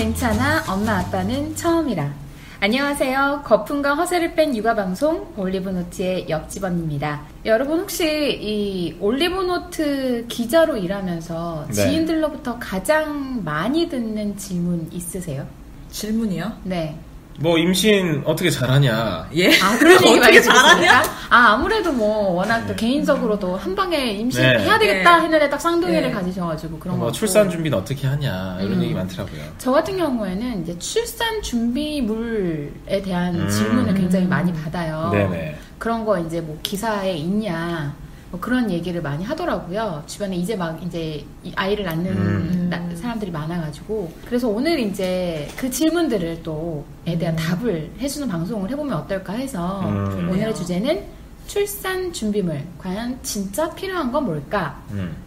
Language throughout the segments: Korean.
괜찮아 엄마 아빠는 처음이라. 안녕하세요. 거품과 허세를 뺀 육아방송 올리브노트의 옆집 언니입니다. 여러분 혹시 이 올리브노트 기자로 일하면서 네. 지인들로부터 가장 많이 듣는 질문 있으세요? 질문이요? 네. 뭐 임신 어떻게 잘하냐? 예? 아, 그런 얘기 많이 어떻게 잘하냐? 아무래도 뭐 워낙 또 개인적으로도 한 방에 임신해야 되겠다 했는데 딱 쌍둥이를 가지셔가지고 그런 거. 뭐 출산 준비는 어떻게 하냐 이런 얘기 많더라고요. 저 같은 경우에는 이제 출산 준비물에 대한 질문을 굉장히 많이 받아요. 네네. 그런 거 이제 뭐 기사에 있냐. 뭐 그런 얘기를 많이 하더라고요. 주변에 이제 막 이제 아이를 낳는 사람들이 많아가지고. 그래서 오늘 이제 그 질문들을 또에 대한 답을 해주는 방송을 해보면 어떨까 해서 오늘의 주제는 출산 준비물. 과연 진짜 필요한 건 뭘까?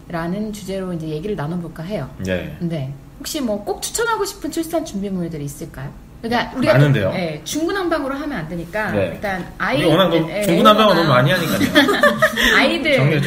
라는 주제로 이제 얘기를 나눠볼까 해요. 네. 네. 혹시 뭐 꼭 추천하고 싶은 출산 준비물들이 있을까요? 그러니까 우리가 많은데요. 네, 중구난방으로 하면 안 되니까 네. 일단 우리 워낙 중구난방을 너무 많이 하니까요. 아이들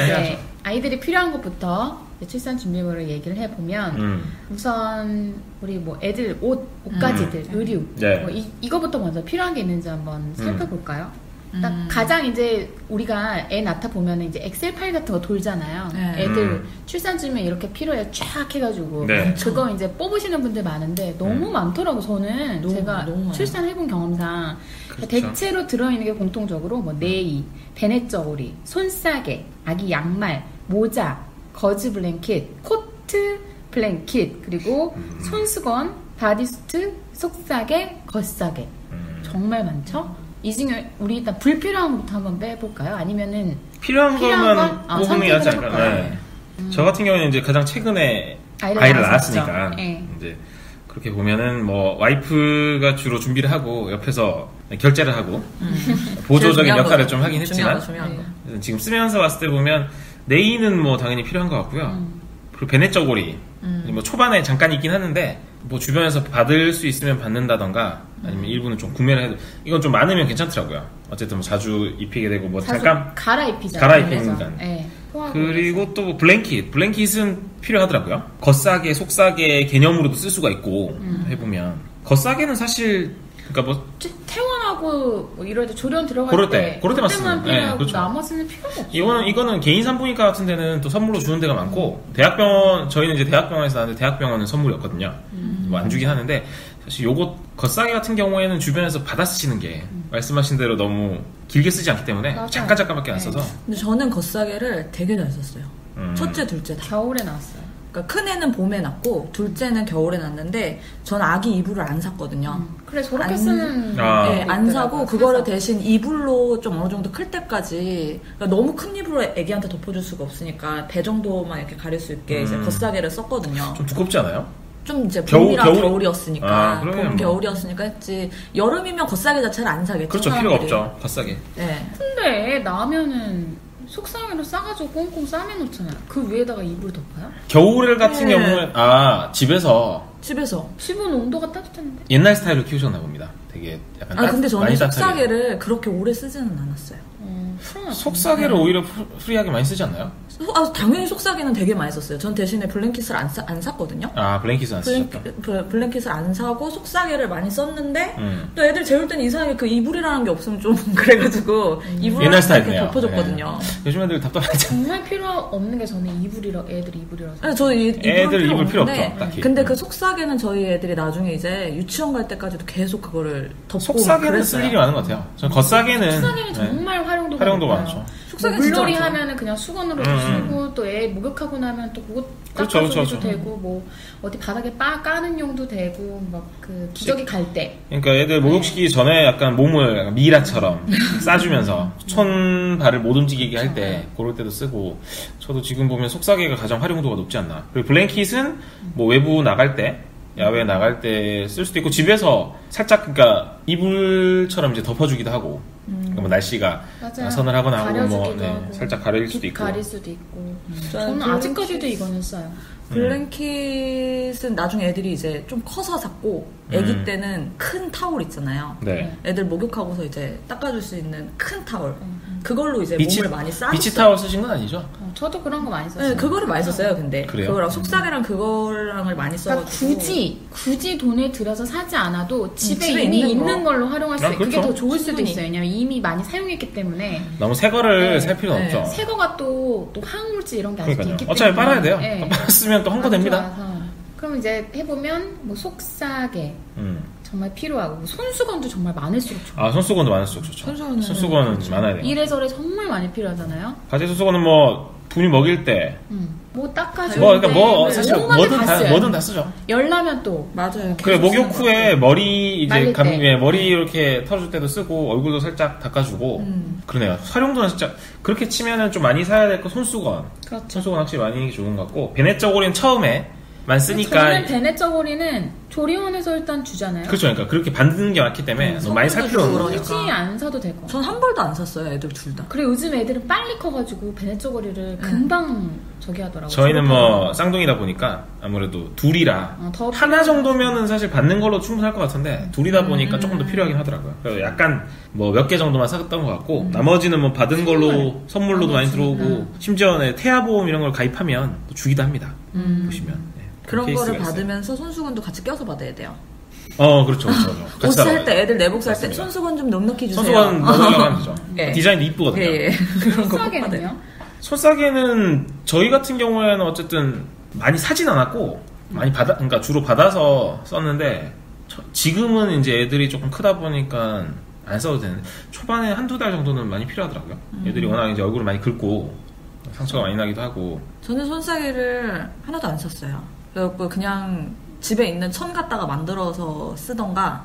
아이들이 필요한 것부터 출산 준비물을 얘기를 해보면 우선 우리 뭐 애들 옷가지들 의류 네. 뭐 이거부터 먼저 필요한 게 있는지 한번 살펴볼까요? 딱 가장 이제 우리가 애 낳다 보면 이제 엑셀 파일 같은 거 돌잖아요. 네. 애들 출산 준비에 이렇게 필요해 쫙 해가지고 네. 그거 이제 뽑으시는 분들 많은데 너무 많더라고. 저는 제가 너무 출산해본 경험상 그렇죠. 대체로 들어있는 게 공통적으로 뭐 네이, 베넷 저고리, 손싸개, 아기 양말, 모자, 거즈 블랭킷, 코트 블랭킷, 그리고 손수건, 바디수트, 속싸개, 겉싸개. 정말 많죠? 이 중에 우리 일단 불필요한 것부터 한번 빼볼까요? 아니면은 필요한 것만 뽑으면 하지 않을까? 해볼까요? 네. 저 같은 경우에는 이제 가장 최근에 아이를 낳았으니까 네. 이제 그렇게 보면은 뭐 와이프가 주로 준비를 하고 옆에서 결제를 하고 보조적인 역할을 좀 하긴 했지만 중요한 거. 지금 쓰면서 봤을 때 보면 네이는 뭐 당연히 필요한 것 같고요. 그리고 베넷 저고리 뭐 초반에 잠깐 있긴 하는데 뭐 주변에서 받을 수 있으면 받는다던가 아니면 일부는 좀 구매를 해도 이건 좀 많으면 괜찮더라고요. 어쨌든 뭐 자주 입히게 되고 뭐 잠깐 갈아입히니까. 네. 그리고 또 블랭킷은 필요하더라고요. 겉싸개, 속싸개 개념으로도 쓸 수가 있고 해보면 겉싸개는 사실 그러니까 뭐 퇴원하고 뭐 이럴 때 조련 들어갈 그럴 때만 쓰는. 필요하고 네, 그렇죠. 나머지는 필요가 없어요. 이거는 개인 산부인과 같은 데는 또 선물로 주는 데가 많고 저희는 이제 대학병원에서 나왔는데 대학병원은 선물이 없거든요. 뭐 안 주긴 하는데 사실 요거 겉싸개 같은 경우에는 주변에서 받아 쓰시는 게 말씀하신 대로 너무 길게 쓰지 않기 때문에 맞아요. 잠깐밖에 안 써서. 근데 저는 겉싸개를 되게 잘 썼어요. 첫째, 둘째 다. 겨울에 나왔어요. 그러니까 큰 애는 봄에 낳고 둘째는 겨울에 낳는데 전 아기 이불을 안 샀거든요. 그래 저렇게 쓰는 네, 안 사고 그거를 사서. 대신 이불로 좀 어느 정도 클 때까지 그러니까 너무 큰 이불로 애기한테 덮어줄 수가 없으니까 배 정도만 이렇게 가릴 수 있게 이제 겉싸개를 썼거든요. 좀 두껍지 않아요? 좀 이제 봄이랑 겨울이었으니까 그러면 봄 겨울이었으니까 했지. 여름이면 겉싸개 자체를 안 사겠죠. 그렇죠. 필요가 없죠. 겉싸개. 네. 근데 애 낳으면은 속상해로 싸가지고 꽁꽁 싸매놓잖아요. 그 위에다가 이불 덮어요? 겨울 같은 경우는 집에서 집은 온도가 따뜻한데. 옛날 스타일로 키우셨나 봅니다. 되게 약간 근데 저는 많이 속싸개를 그렇게 오래 쓰지는 않았어요. 속싸개를 오히려 프리하게 많이 쓰지 않나요? 당연히 속싸개는 되게 많이 썼어요. 전 대신에 블랭킷을 안 샀거든요. 블랭킷은 안 쓰셨다. 블랭킷을 안 사고 속싸개를 많이 썼는데 또 애들 재울 때는 이상하게 그 이불이라는 게 없으면 좀 그래가지고 이불을 옛날 이렇게 스타일이네요. 덮어줬거든요. 네. 요즘 애들 답답하죠. 정말 필요 없는 게 저는 애들 이불이라서. 네, 저 애들 이불 필요 없죠. 딱히. 근데 그 속싸개는 저희 애들이 나중에 이제 유치원 갈 때까지도 계속 그거를 덮고 속싸개는 쓸 일이 많은 것 같아요. 전 겉싸개는 정말 활용도가 많죠. 물놀이 하면은 그냥 수건으로 쓰고 또 애 목욕하고 나면 또 그거 닦아주기도 되고 뭐 어디 바닥에 까는 용도 되고 막 그 기저귀 갈 때. 그러니까 애들 목욕시키기 전에 약간 몸을 약간 미라처럼 싸주면서 손 발을 못 움직이게 할 때 그럴 때도 쓰고. 저도 지금 보면 속싸개가 가장 활용도가 높지 않나. 그리고 블랭킷은 뭐 외부 나갈 때 야외 나갈 때 쓸 수도 있고 집에서 살짝 그러니까 이불처럼 이제 덮어주기도 하고. 그러니까 뭐 날씨가 서늘하거나 하고 뭐 살짝 가릴 수도 있고. 저는 아직까지도 이거는 써요. 블랭킷은 나중에 애들이 이제 좀 커서 샀고 애기 때는 큰 타올 있잖아요. 네. 애들 목욕하고서 이제 닦아줄 수 있는 큰 타올. 그걸로 이제 몸을 많이 싸줬어요. 비치 타월 쓰신 건 아니죠? 저도 그런 거 많이 썼어요. 네, 그거를 많이 썼어요. 근데 그래요? 그거랑 속삭이랑 그거랑을 많이 그러니까 써가지고 굳이 돈을 들여서 사지 않아도 집에 집에 이미 있는 거. 있는 걸로 활용할 수 있어요. 그게 그렇죠. 더 좋을 수도 충분히. 있어요. 왜냐면 이미 많이 사용했기 때문에 너무 새 거를 네. 살 필요는 네. 없죠. 새 거가 또 화학물질 이런 게 아직 그러니까요. 있기 때문에 어차피 빨아야 돼요. 네. 빨았으면 또 헝거됩니다. 안 좋아서. 그럼 이제 해보면 뭐 속삭에 정말 필요하고 뭐 손수건도 정말 많을수록 좋아요. 아, 손수건도 많을수록 좋죠. 손수건은 그렇죠. 많아야 돼요. 이래저래 정말 많이 필요하잖아요. 가재 손수건은 뭐 분유 먹일 때 뭐 닦아주고 그러니까 뭐 사실 뭐든 다 쓰죠. 열나면 또 맞아요. 그래 목욕 후에 머리 이제 말릴 때. 머리 이렇게 털어줄 때도 쓰고 얼굴도 살짝 닦아주고 그러네요. 활용도는 진짜 그렇게 치면은 좀 많이 사야 될 거 손수건. 그렇죠. 손수건 확실히 많이 좋은 것 같고 베네 저고리는 처음에만 쓰니까 저는 베네 저고리는 조리원에서 일단 주잖아요. 그렇죠. 그러니까 그렇게 받는 게 많기 때문에 너무 많이 살 필요는 그러니까. 없어요. 굳이 안 사도 될 것 같아요. 전 한 벌도 안 샀어요. 애들 둘 다. 그래 요즘 애들은 빨리 커가지고 베네 저고리를 금방 저기 하더라고요. 저희는 뭐 쌍둥이다 보니까 아무래도 둘이라 더 하나 정도면은 사실 받는 걸로 충분할 것 같은데 둘이다 보니까 조금 더 필요하긴 하더라고요. 그래서 약간 뭐 몇 개 정도만 샀던 것 같고 나머지는 뭐 받은 걸로 선물로도 많이 들어오고 심지어 태아보험 이런 걸 가입하면 또 주기도 합니다. 보시면 네, 그런 케이스가 거를 있어요. 받으면서 손수건도 같이 껴서 받아야 돼요. 그렇죠. 옷 같이 살 살아가요. 때 애들 내복 살 때 맞습니다. 손수건 좀 넉넉히 주세요. 손수건 넣으려고 하면 되죠. 예. 디자인도 이쁘거든요. 예. 그런 거 꼭 받아요. 속삭이는요? 손싸개는 저희 같은 경우에는 어쨌든 많이 사진 않았고 많이 그러니까 주로 받아서 썼는데 지금은 이제 애들이 조금 크다 보니까 안 써도 되는데 초반에 한두 달 정도는 많이 필요하더라고요. 애들이 워낙 이제 얼굴을 많이 긁고 상처가 많이 나기도 하고. 저는 손싸개를 하나도 안 썼어요. 그래서 그냥 집에 있는 천 갖다가 만들어서 쓰던가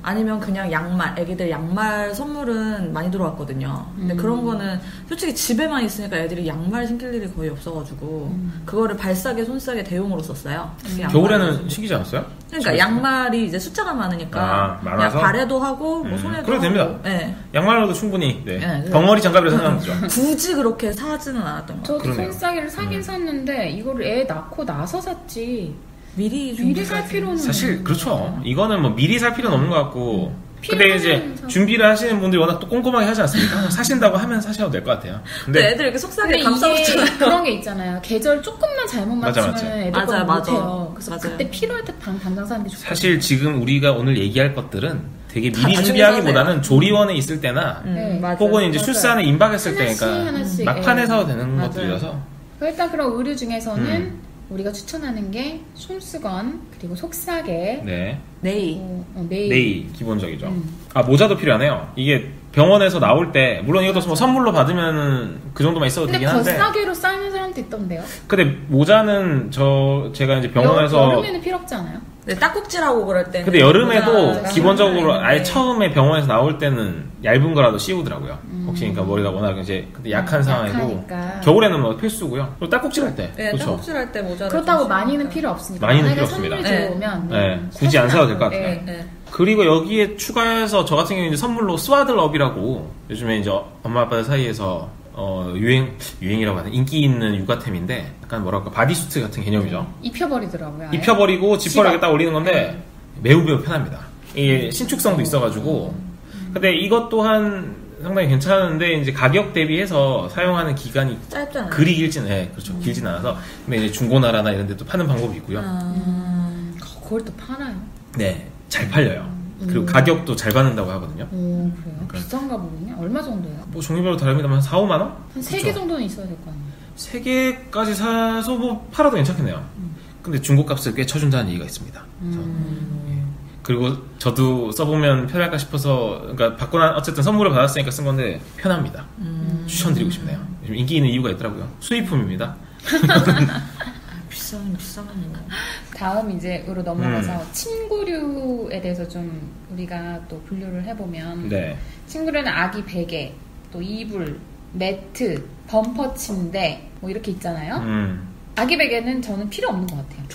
아니면 그냥 양말, 애기들 양말 선물은 많이 들어왔거든요. 근데 그런 거는 솔직히 집에만 있으니까 애들이 양말 신길 일이 거의 없어가지고 그거를 발싸개, 손싸개 대용으로 썼어요. 겨울에는 신기지 않았어요? 그러니까 집에서? 양말이 이제 숫자가 많으니까 그냥 많아서? 발에도 하고 뭐 손에도 그래도 하고. 됩니다. 네. 양말로도 충분히 네. 네, 덩어리 장갑이라 생각하죠. 굳이 그렇게 사지는 않았던 것 같아요. 저도 그러네요. 손싸개를 사긴 샀는데 이거를 애 낳고 나서 샀지. 미리 살 필요는 사실 그렇죠. 이거는 뭐 미리 살 필요는 없는 것 같고. 근데 필요하면 이제 사고. 준비를 하시는 분들이 워낙 또 꼼꼼하게 하지 않습니까? 사신다고 하면 사셔도 될 것 같아요. 근데 애들 이렇게 속삭이게 근데 이게 감싸놓잖아요. 그런 게 있잖아요. 계절 조금만 잘못 맞아, 맞추면 맞아. 애들 맞아요, 건 맞아. 못해요. 그래서 맞아요. 그때 필요할 때 당장 사는 게 좋거든요. 사실 지금 우리가 오늘 얘기할 것들은 되게 다 미리 나중에 준비하기보다는 사세요. 조리원에 있을 때나 네, 맞아요. 혹은 이제 맞아요. 출산에 임박했을 하나씩, 때니까 하나씩, 막판에 예. 사도 되는 맞아요. 것들이라서 일단 그럼 의류 중에서는 우리가 추천하는 게 손수건 그리고 속싸개 네. 네이. 네이 기본적이죠. 아 모자도 필요하네요. 이게 병원에서 나올 때 물론 이것도 뭐 선물로 받으면 그 정도만 있어도 근데 되긴 한데 겉싸개로 쌓이는 사람도 있던데요. 근데 모자는 제가 이제 병원에서 여름에는 필요 없지 않아요? 네, 딱꼭질하고 그럴 때. 근데 여름에도 모자 기본적으로 아예 있는데. 처음에 병원에서 나올 때는 얇은 거라도 씌우더라고요. 혹시 그러니까 머리가 워낙 이제 그때 약한 상황이고 약하니까. 겨울에는 뭐 필수고요. 또 딱꼭질 할 때. 네, 그렇죠. 딱꼭질할 때 모자를. 그렇다고 좀 많이는 쓰니까. 필요 없으니까. 많이는 만약에 필요 없습니다. 선물이 네. 들어오면 네, 굳이 안 사도 될 것 같아요. 네. 네. 그리고 여기에 추가해서 저 같은 경우는 이제 선물로 스와들업이라고 요즘에 이제 엄마 아빠들 사이에서 유행이라고 하는 인기 있는 육아템인데 약간 뭐랄까 바디수트 같은 개념이죠. 입혀버리더라고요. 아예. 입혀버리고 지퍼를 지갑. 딱 올리는 건데 매우 편합니다. 이게 신축성도 있어가지고 근데 이것 또한 상당히 괜찮은데 이제 가격 대비해서 사용하는 기간이 짧잖아요. 그리 그렇죠. 길진 않아서 근데 이제 중고나라나 이런 데 또 파는 방법이 있고요. 그걸 또 팔아요. 네, 잘 팔려요. 그리고 가격도 잘 받는다고 하거든요. 오, 그래요? 비싼가 보군요. 얼마 정도예요? 뭐 종류별로 다릅니다만 4, 5만 원? 한 3개 정도는 있어야 될 거 아니에요? 3개까지 사서 뭐 팔아도 괜찮겠네요. 근데 중고값을 꽤 쳐준다는 얘기가 있습니다. 그래서 예. 그리고 저도 써보면 편할까 싶어서 그러니까 받고 난 어쨌든 선물을 받았으니까 쓴 건데 편합니다. 추천드리고 싶네요. 요즘 인기 있는 이유가 있더라고요. 수입품입니다. 비싼 거. 다음 이제으로 넘어가서 침구류에 대해서 좀 우리가 또 분류를 해보면 네. 침구류는 아기 베개, 또 이불, 매트, 범퍼 침대 뭐 이렇게 있잖아요. 아기 베개는 저는 필요 없는 것 같아요.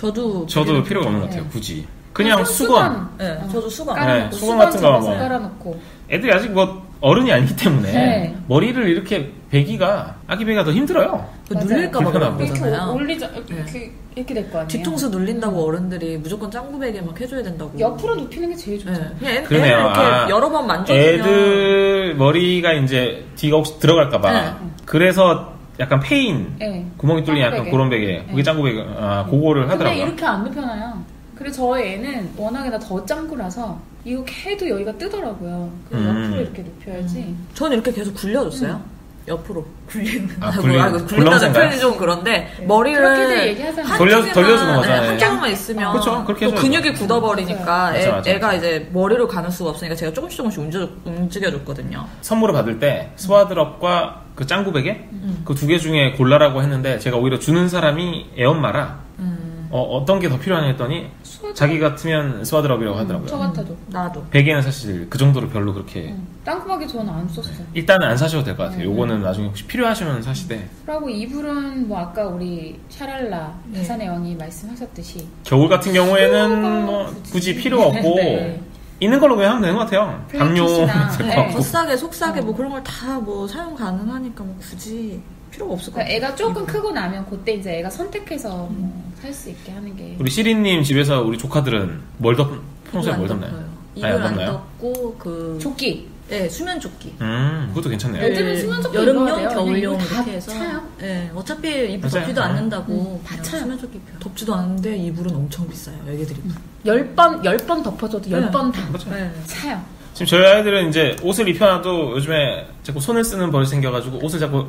저도 필요가 없는 것 같아요. 네. 굳이. 그냥 수건. 네, 저도 수건. 깔아놓고 네, 수건 같은 거 접어서 뭐. 깔아놓고. 애들이 아직 뭐 어른이 아니기 때문에 네. 머리를 이렇게 베기가 아기 베기가 더 힘들어요. 눌릴까봐 그런 이렇게 거잖아요. 올리자 네. 이렇게 될 거 아니에요. 뒤통수 눌린다고 어른들이 무조건 짱구베개 막 해줘야 된다고. 옆으로 눕히는 게 제일 좋죠. 네. 그냥 그러네요. 이렇게 여러 번 만져주면 애들 머리가 이제 뒤가 혹시 들어갈까봐 네. 그래서 약간 페인 네. 구멍이 뚫린 약간 짱구베개. 그런 베개 그게 짱구 베개 그거를 근데 하더라고요. 이렇게 안 눕혀놔요. 그리고 저희 애는 워낙에나 더 짱구라서 이렇게 해도 여기가 뜨더라고요. 그래서 옆으로 이렇게 눕혀야지. 저는 이렇게 계속 굴려줬어요. 옆으로 굴리는. 굴린다는 굴렁쇠인가요? 표현이 좀 그런데 머리를 그렇게들 얘기하잖아요. 돌려주는 거잖아요. 한쪽만 있으면 그렇죠. 그렇게 또 해줘야죠. 근육이 굳어버리니까 맞아. 애가 이제 머리로 가눌 수가 없으니까 제가 조금씩 움직여줬거든요. 선물을 받을 때 스와드럽과 그 짱구 베개 그 두 개 중에 골라라고 했는데 제가 오히려 주는 사람이 애엄마라 어떤 게 더 필요하냐 했더니 자기 같으면 스와드럽이라고 하더라고요. 저 같아도. 나도. 베개는 사실 그 정도로 별로 그렇게 땅콩하게 저는 안 썼어요. 일단은 안 사셔도 될 것 같아요. 요거는 나중에 혹시 필요하시면 사시되 그리고 이불은 뭐 아까 우리 샤랄라 다산의 왕이 말씀하셨듯이 겨울 같은 경우에는 필요가 뭐 굳이 필요 없고 네. 있는 걸로 그냥 하면 되는 것 같아요. 담요 플랫핏이나, 될것 네. 같고. 겉싸개, 속싸개 뭐 그런 걸 다 뭐 사용 가능하니까 뭐 굳이 필요가 없을 것 그러니까 같아요. 애가 조금 크고 나면 그때 이제 애가 선택해서 살 수 있게 하는 게 우리 시린님 집에서 우리 조카들은 평소에 뭘 덮나요? 이불 안 덮나요? 덮고 그 조끼. 네, 수면 조끼. 그것도 괜찮네요. 애들은 수면 조끼 입어야 여름용, 돼요. 겨울용 이거 다 이렇게 해서. 차요? 네, 어차피 이불 맞아요. 덮지도 않는다고 다 그냥 차요. 수면 조끼 입혀요. 덥지도 않은데 이불은 엄청 비싸요. 애기들이. 10번 덮어줘도 10번 다 맞아요. 네. 차요. 지금 저희 아이들은 이제 옷을 입혀놔도 요즘에 자꾸 손을 쓰는 버릇이 생겨가지고 옷을 자꾸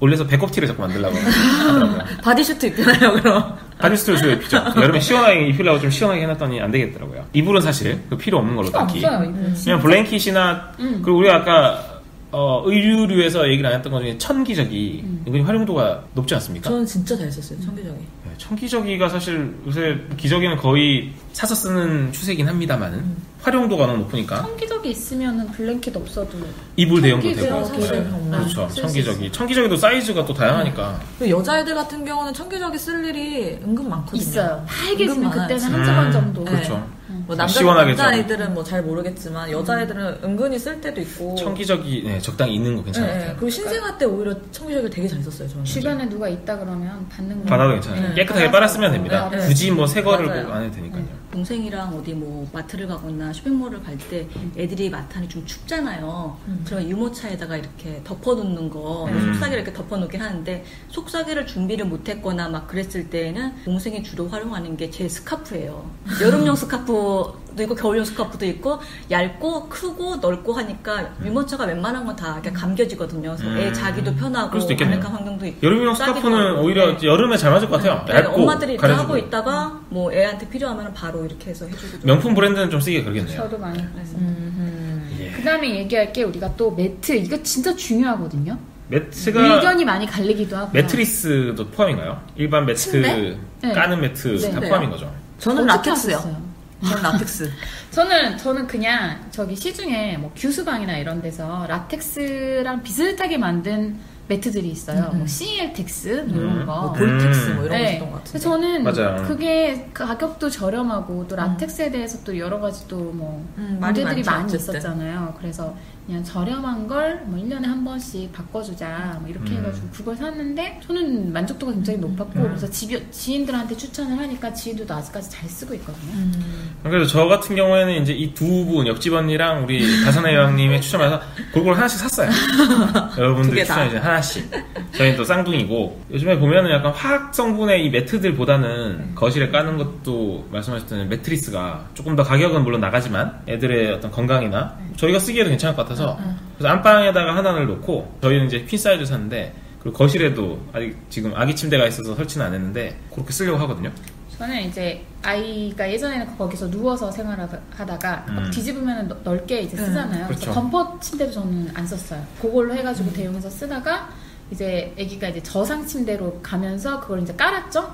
올려서 배꼽티를 자꾸 만들려고 하더라고요. 바디슈트 입잖아요, 그럼. 바디스트를 주로 입히죠. 여름에 시원하게 입히려고 좀 시원하게 해놨더니 안 되겠더라고요. 이불은 사실 그 필요 없는 걸로 필요 딱히. 없어요. 이불. 그냥 블랭킷이나 그리고 우리가 아까 의류류에서 얘기를 안 했던 것 중에 천기저귀 은근히 활용도가 높지 않습니까? 저는 진짜 잘 썼어요, 청기저귀. 네, 천기저귀가 사실 요새 기저귀는 거의 사서 쓰는 추세긴 합니다만은 활용도가 너무 높으니까 청기저귀 있으면은 블랭킷 없어도 이불 대용도 청기저귀 되고 사실 그렇죠. 쓸수 천기저귀 천기저귀도 사이즈가 또 다양하니까 그리고 여자애들 같은 경우는 청기저귀 쓸 일이 은근 많거든요. 있어요. 하얘지면 은근 그때는 많아요. 한두 번 정도. 네. 그렇죠. 뭐 시원하게 좀. 남자애들은 뭐 잘 모르겠지만 여자애들은 은근히 쓸 때도 있고. 천기저귀 네, 적당히 있는 거 괜찮은 것 네, 같아요. 그리고 신생아 때 오히려 청기저귀를 되게 잘 썼어요, 저는. 주변에 누가 있다 그러면 받는 거. 받아도 괜찮아요. 네. 깨끗하게 빨았으면 됩니다. 네. 굳이 뭐 새 거를 맞아요. 꼭 안 해도 되니까요. 동생이랑 어디 뭐 마트를 가거나 쇼핑몰을 갈 때 애들이 마트 안이 좀 춥잖아요. 그럼 유모차에다가 이렇게 덮어놓는 거, 속삭이를 이렇게 덮어놓긴 하는데 속삭이를 준비를 못했거나 막 그랬을 때에는 동생이 주로 활용하는 게 제 스카프예요. 여름용 스카프도 있고 겨울용 스카프도 있고 얇고 크고 넓고 하니까 유모차가 웬만한 건 다 이렇게 감겨지거든요. 그래서 애 자기도 편하고 그럴 수도 있겠네요. 아늑한 환경도 있고 여름용 싸기도 스카프는 하고. 오히려 네. 여름에 잘 맞을 것 같아요. 네, 얇고 엄마들이 이렇게 가려주고. 하고 있다가 뭐 애한테 필요하면 바로 이렇게 해서 해주기도 명품 브랜드는 좀 쓰기가 그러겠네요. 저도 많이 그랬어요. 예. 그 다음에 얘기할 게 우리가 또 매트. 이거 진짜 중요하거든요. 매트가 의견이 많이 갈리기도 하고. 매트리스도 포함인가요? 일반 매트 침대? 네. 까는 매트 네. 다 포함인 거죠. 저는 어떻게 라텍스요. 하셨어요? 저는 라텍스. 저는 그냥 저기 시중에 뭐 규수방이나 이런 데서 라텍스랑 비슷하게 만든 매트들이 있어요. 뭐 CL텍스 뭐 이런 거. 뭐 볼텍스 뭐 이런 거 네. 쓰던 것 같은데. 그래서 저는 맞아요. 그게 가격도 저렴하고 또 라텍스에 대해서 또 여러 가지 또 뭐 말이 문제들이 많죠, 많이 어쨌든. 있었잖아요. 그래서 그냥 저렴한 걸 뭐 1년에 한 번씩 바꿔주자 뭐 이렇게 해가지고 그걸 샀는데 저는 만족도가 굉장히 높았고 그래서 지인들한테 추천을 하니까 지인들도 아직까지 잘 쓰고 있거든요. 그래서 저 같은 경우에는 이제 이 두 분, 옆집 언니랑 우리 다산의 여왕님의 추천을 해서 골고루 하나씩 샀어요. 두 여러분들 개 다. 추천해 주신 하나씩. 저희는 또 쌍둥이고, 요즘에 보면은 약간 화학 성분의 이 매트들보다는 거실에 까는 것도 말씀하셨던 매트리스가 조금 더 가격은 물론 나가지만 애들의 어떤 건강이나 저희가 쓰기에도 괜찮을 것 같아서 그래서 안방에다가 하나를 놓고 저희는 이제 퀸 사이즈 샀는데 그리고 거실에도 아직 지금 아기 침대가 있어서 설치는 안 했는데 그렇게 쓰려고 하거든요. 저는 이제 아이가 예전에는 거기서 누워서 생활하다가 막 뒤집으면 넓게 이제 쓰잖아요. 그렇죠. 그래서 컴포트 침대도 저는 안 썼어요. 그걸로 해가지고 대용해서 쓰다가 이제 아기가 이제 저상 침대로 가면서 그걸 이제 깔았죠.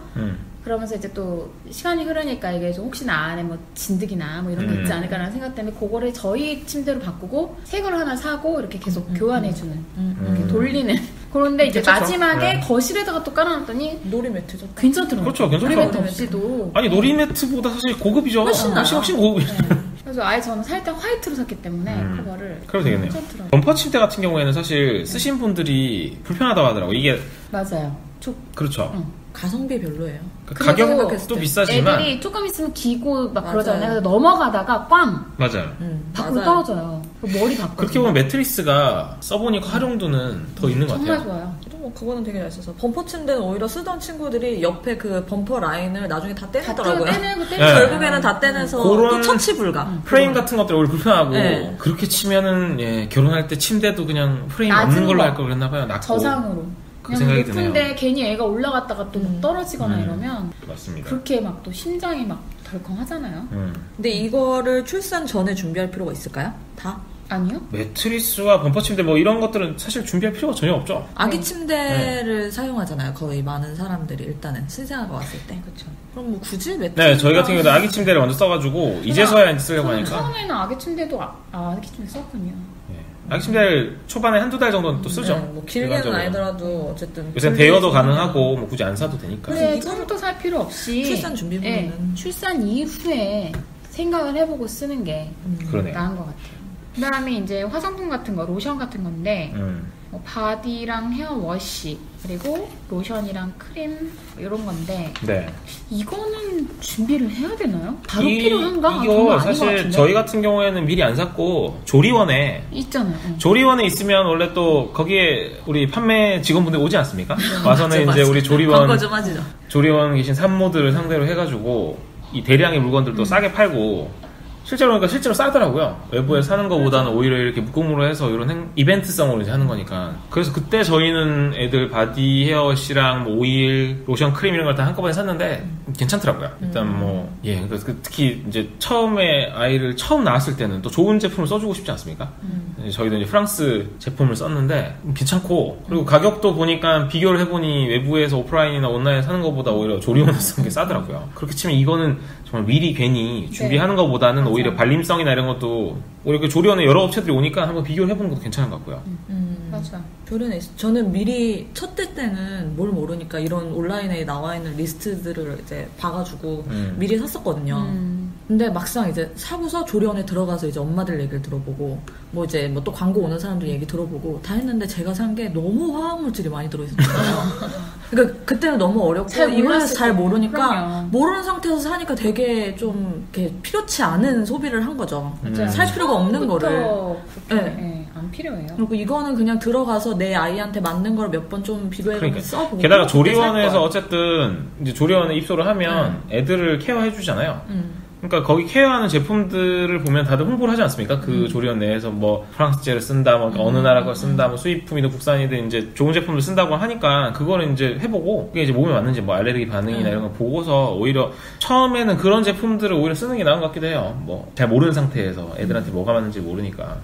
그러면서 이제 또 시간이 흐르니까 이게 좀 혹시나 안에 뭐 진드기나 뭐 이런 게 있지 않을까라는 생각 때문에 그거를 저희 침대로 바꾸고 새 걸 하나 사고 이렇게 계속 교환해주는 이렇게 돌리는 그런데 이제 괜찮죠? 마지막에 네. 거실에다가 또 깔아놨더니 놀이 매트죠. 괜찮더라고요. 그렇죠, 괜찮죠. 놀이매트 없이도 아니 놀이매트보다 사실 고급이죠. 훨씬 나아요. 훨씬 고급이죠. 그래서 아예 저는 살 때 화이트로 샀기 때문에 커버를. 그래도 되겠네요. 괜찮더라고요. 범퍼 침대 같은 경우에는 사실 쓰신 분들이 불편하다고 하더라고요. 이게 맞아요. 그렇죠. 가성비 별로예요. 가격도 비싸지만 애들이 조금 있으면 기고 막 맞아요. 그러잖아요. 그래서 넘어가다가 꽝 맞아요. 밖으로 맞아요. 떨어져요. 머리 바꿔. 그렇게 보면 매트리스가 써보니까 활용도는 더 있는 것 정말 같아요. 좋아요. 또 뭐 그거는 되게 잘 써서 범퍼 침대는 오히려 쓰던 친구들이 옆에 그 범퍼 라인을 나중에 다 떼내더라고요. 떼내고 네. 결국에는 다 떼내서 그런 또 처치 불가. 프레임 같은 것들 오히려 불편하고 네. 그렇게 치면은 예, 결혼할 때 침대도 그냥 프레임 낮은 없는 걸로 거. 할 걸 그랬나봐요. 낮고. 저상으로. 그 생각이 드네요. 높은데 괜히 애가 올라갔다가 또 떨어지거나 이러면 맞습니다. 그렇게 막 또 심장이 막 덜컹 하잖아요. 근데 이거를 출산 전에 준비할 필요가 있을까요? 다? 아니요? 매트리스와 범퍼 침대 뭐 이런 것들은 사실 준비할 필요가 전혀 없죠. 아기 침대를 사용하잖아요. 거의 많은 사람들이 일단은 신생아가 왔을 때. 그렇죠. 그럼 뭐 굳이 매트리스? 네, 저희 같은 경우도 아기 침대를 먼저 써가지고 이제서야 이제 쓰려고 하니까 처음에는 아기 침대도 아기 침대 썼군요. 네. 아기 침대를 초반에 한두 달 정도는 또 쓰죠. 네, 뭐 길게는 일반적으로. 아니더라도 어쨌든 요새 대여도 가능하고 뭐 굳이 안 사도 되니까. 그래 처음부터 살 필요 없이 출산 준비부는 출산 이후에 생각을 해보고 쓰는 게 그러네요. 나은 것 같아요. 그다음에 이제 화장품 같은 거, 로션 같은 건데 뭐 바디랑 헤어워시 그리고 로션이랑 크림 이런 건데 네. 이거는 준비를 해야 되나요? 바로 필요한가? 이거 아닌 것 사실 같은데? 저희 같은 경우에는 미리 안 샀고 조리원에 있잖아요. 조리원에 있으면 원래 또 거기에 우리 판매 직원분들 오지 않습니까? 와서는 맞아, 이제 맞아. 우리 조리원 광고 좀 하시죠. 조리원 계신 산모들을 상대로 해가지고 이 대량의 물건들도 싸게 팔고 실제로 그러니까 실제로 싸더라고요. 외부에 사는 것보다는 오히려 이렇게 묶음으로 해서 이런 이벤트성으로 이제 하는 거니까. 그래서 그때 저희는 애들 바디 헤어워시랑 뭐 오일, 로션, 크림 이런 걸 다 한꺼번에 샀는데 괜찮더라고요. 일단 뭐 예, 그러니까 특히 이제 처음에 아이를 처음 낳았을 때는 또 좋은 제품을 써주고 싶지 않습니까? 저희도 이제 프랑스 제품을 썼는데 괜찮고 그리고 가격도 보니까 비교를 해보니 외부에서 오프라인이나 온라인에 사는 것보다 오히려 조리원에서 사는 게 싸더라고요. 그렇게 치면 이거는 정말 미리 괜히 준비하는 것보다는 오히려 발림성이나 이런 것도 오히려 그 조리원에 여러 업체들이 오니까 한번 비교를 해보는 것도 괜찮은 것 같고요. 맞아. 조련에 저는 미리 첫 때 때는 뭘 모르니까 이런 온라인에 나와 있는 리스트들을 이제 봐가지고 미리 샀었거든요. 근데 막상 이제 사고서 조리원에 들어가서 이제 엄마들 얘기를 들어보고 뭐 이제 뭐 또 광고 오는 사람들 얘기 들어보고 다 했는데 제가 산 게 너무 화학물질이 많이 들어있었잖아요. 그러니까 그때는 너무 어렵고 이번에 잘 모르니까 그럼요. 모르는 상태에서 사니까 되게 좀 이렇게 필요치 않은 소비를 한 거죠. 살 필요가 없는 거를. 네. 안 필요해요. 그리고 이거는 그냥 들어가서 내 아이한테 맞는 걸 몇 번 좀 비교해보고 그러니까. 써보고 게다가 그때 살 조리원에서 거야. 어쨌든 이제 조리원에 입소를 하면 애들을 케어해주잖아요. 그러니까 거기 케어하는 제품들을 보면 다들 홍보를 하지 않습니까? 그 조리원 내에서 뭐 프랑스제를 쓴다, 뭐 어느 나라 걸 쓴다, 뭐 수입품이든 국산이든 이제 좋은 제품을 쓴다고 하니까 그거를 이제 해보고 그게 이제 몸에 맞는지 뭐 알레르기 반응이나 이런 거 보고서 오히려 처음에는 그런 제품들을 오히려 쓰는 게 나은 것 같기도 해요. 뭐 잘 모르는 상태에서 애들한테 뭐가 맞는지 모르니까.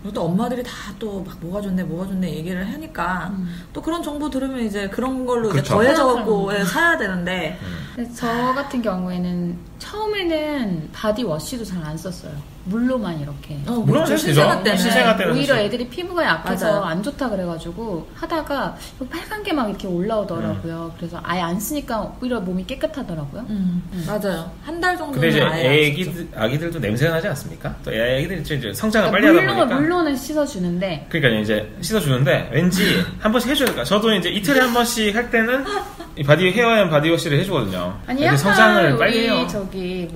그리고 또 엄마들이 다 또 막 뭐가 좋네 얘기를 하니까 또 그런 정보 들으면 이제 그런 걸로 이제 그렇죠. 더해져갖고 사야 되는데 근데 저 같은 경우에는 처음에는 바디워시도 잘 안 썼어요. 물로만 이렇게. 물론 신생아 때는 신생아 때는 오히려 사실. 애들이 피부가 약해서 맞아요. 안 좋다 그래가지고 하다가 빨간 게 막 이렇게 올라오더라고요. 그래서 아예 안 쓰니까 오히려 몸이 깨끗하더라고요. 맞아요. 한 달 정도는 근데 이제 아예 안 썼죠. 아기들도 냄새가 나지 않습니까? 또 애기들이 이제 성장을 빨리 하다 보니까. 물로는 씻어주는데. 그러니까 이제 씻어주는데 왠지 한 번씩 해줘야 될까? 저도 이제 이틀에 한 번씩 할 때는 이 바디 헤어앤 바디워시를 해주거든요. 아니 애들 약간 성장을 빨리 우리 해요. 저기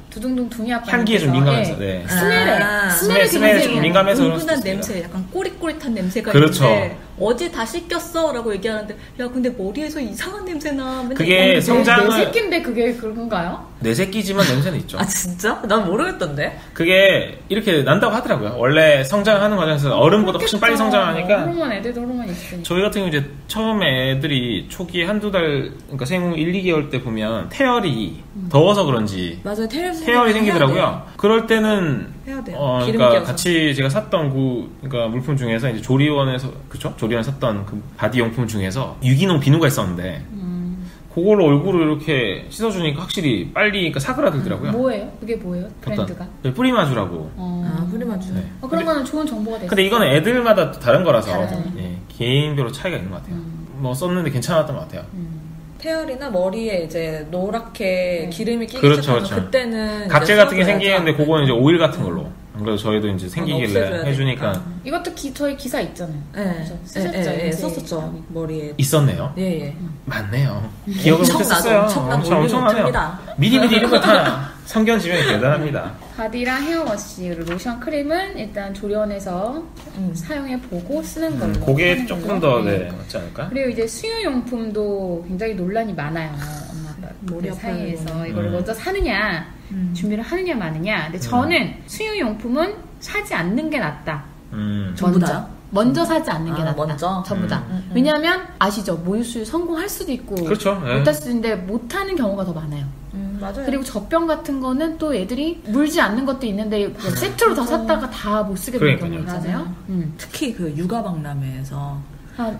두둥둥 둥이 아빠 향기에 좀 민감해서. 네. 스멜에 스멜에 좀 민감해서 그럴 수도 은근한 있습니다. 냄새, 약간 꼬릿꼬릿한 냄새가 그렇죠. 있는데 어제 다 씻겼어? 라고 얘기하는데 야 근데 머리에서 이상한 냄새나 맨날 그게 이러는데 성장을 내 새끼인데 그게 그런가요? 내 새끼지만 냄새는 있죠. 아 진짜? 난 모르겠던데. 그게 이렇게 난다고 하더라고요. 원래 성장하는 과정에서 어른보다 훨씬 빨리 성장하니까. 호르몬 애들도 호르몬 있으니까. 저희 같은 경우 이제 처음에 애들이 초기에 한두 달, 그러니까 생후 1, 2개월 때 보면 태열이 더워서 그런지 맞아요. 태열이 생기더라고요. 그럴 때는 해야 돼요. 기름 그러니까 끼워서. 같이 제가 샀던 그러니까 물품 중에서 이제 조리원에서 그쵸? 조리원에 샀던 그 바디 용품 중에서 유기농 비누가 있었는데 그걸로 얼굴을 이렇게 씻어주니까 확실히 빨리 그러니까 사그라들더라고요. 뭐예요? 그게 뭐예요? 브랜드가? 뿌리마주라고. 아 뿌리마주. 네. 그런 거는 좋은 정보가 됐어요. 근데 이거는 애들마다 또 다른 거라서 다르죠. 개인별로 차이가 있는 것 같아요. 뭐 썼는데 괜찮았던 것 같아요. 페어리나 머리에 이제 노랗게 기름이 끼기 그렇죠, 시작하면 그렇죠. 그때는 각질 이제 같은 게 생기는데 써줘야죠. 그거는 이제 오일 같은 걸로. 그래서 저희도 이제 생기길래 없애줘야 해주니까 되니까. 이것도 저희 기사 있잖아요. 네, 그죠? 쓰셨죠? 예, 이제. 썼었죠 머리에. 있었네요. 예. 맞네요. 기억을 엄청나죠. 못했어요. 엄청나죠. 미리미리 이런 거 다 성견지명이 대단합니다. 바디랑 헤어워시, 그리고 로션, 크림은 일단 조리원에서 사용해보고 쓰는 걸로. 그게 하는 조금 걸로. 더 네. 네, 맞지 않을까? 그리고 이제 수유용품도 굉장히 논란이 많아요. 엄마가 머리 그 아파요, 사이에서 이거는. 이걸 먼저 사느냐, 준비를 하느냐 마느냐. 근데 저는 수유용품은 사지 않는 게 낫다. 전부 먼저. 다요? 먼저 사지 않는 게 아, 낫다. 먼저? 전부 다. 왜냐하면 아시죠? 모유수유 성공할 수도 있고 그렇죠. 예. 못할 수도 있는데 못하는 경우가 더 많아요. 맞아요. 그리고 젖병 같은 거는 또 애들이 물지 않는 것도 있는데 세트로 다 샀다가 다 못 쓰게 되는 경우 그러니까요. 있잖아요. 특히 그 육아박람회에서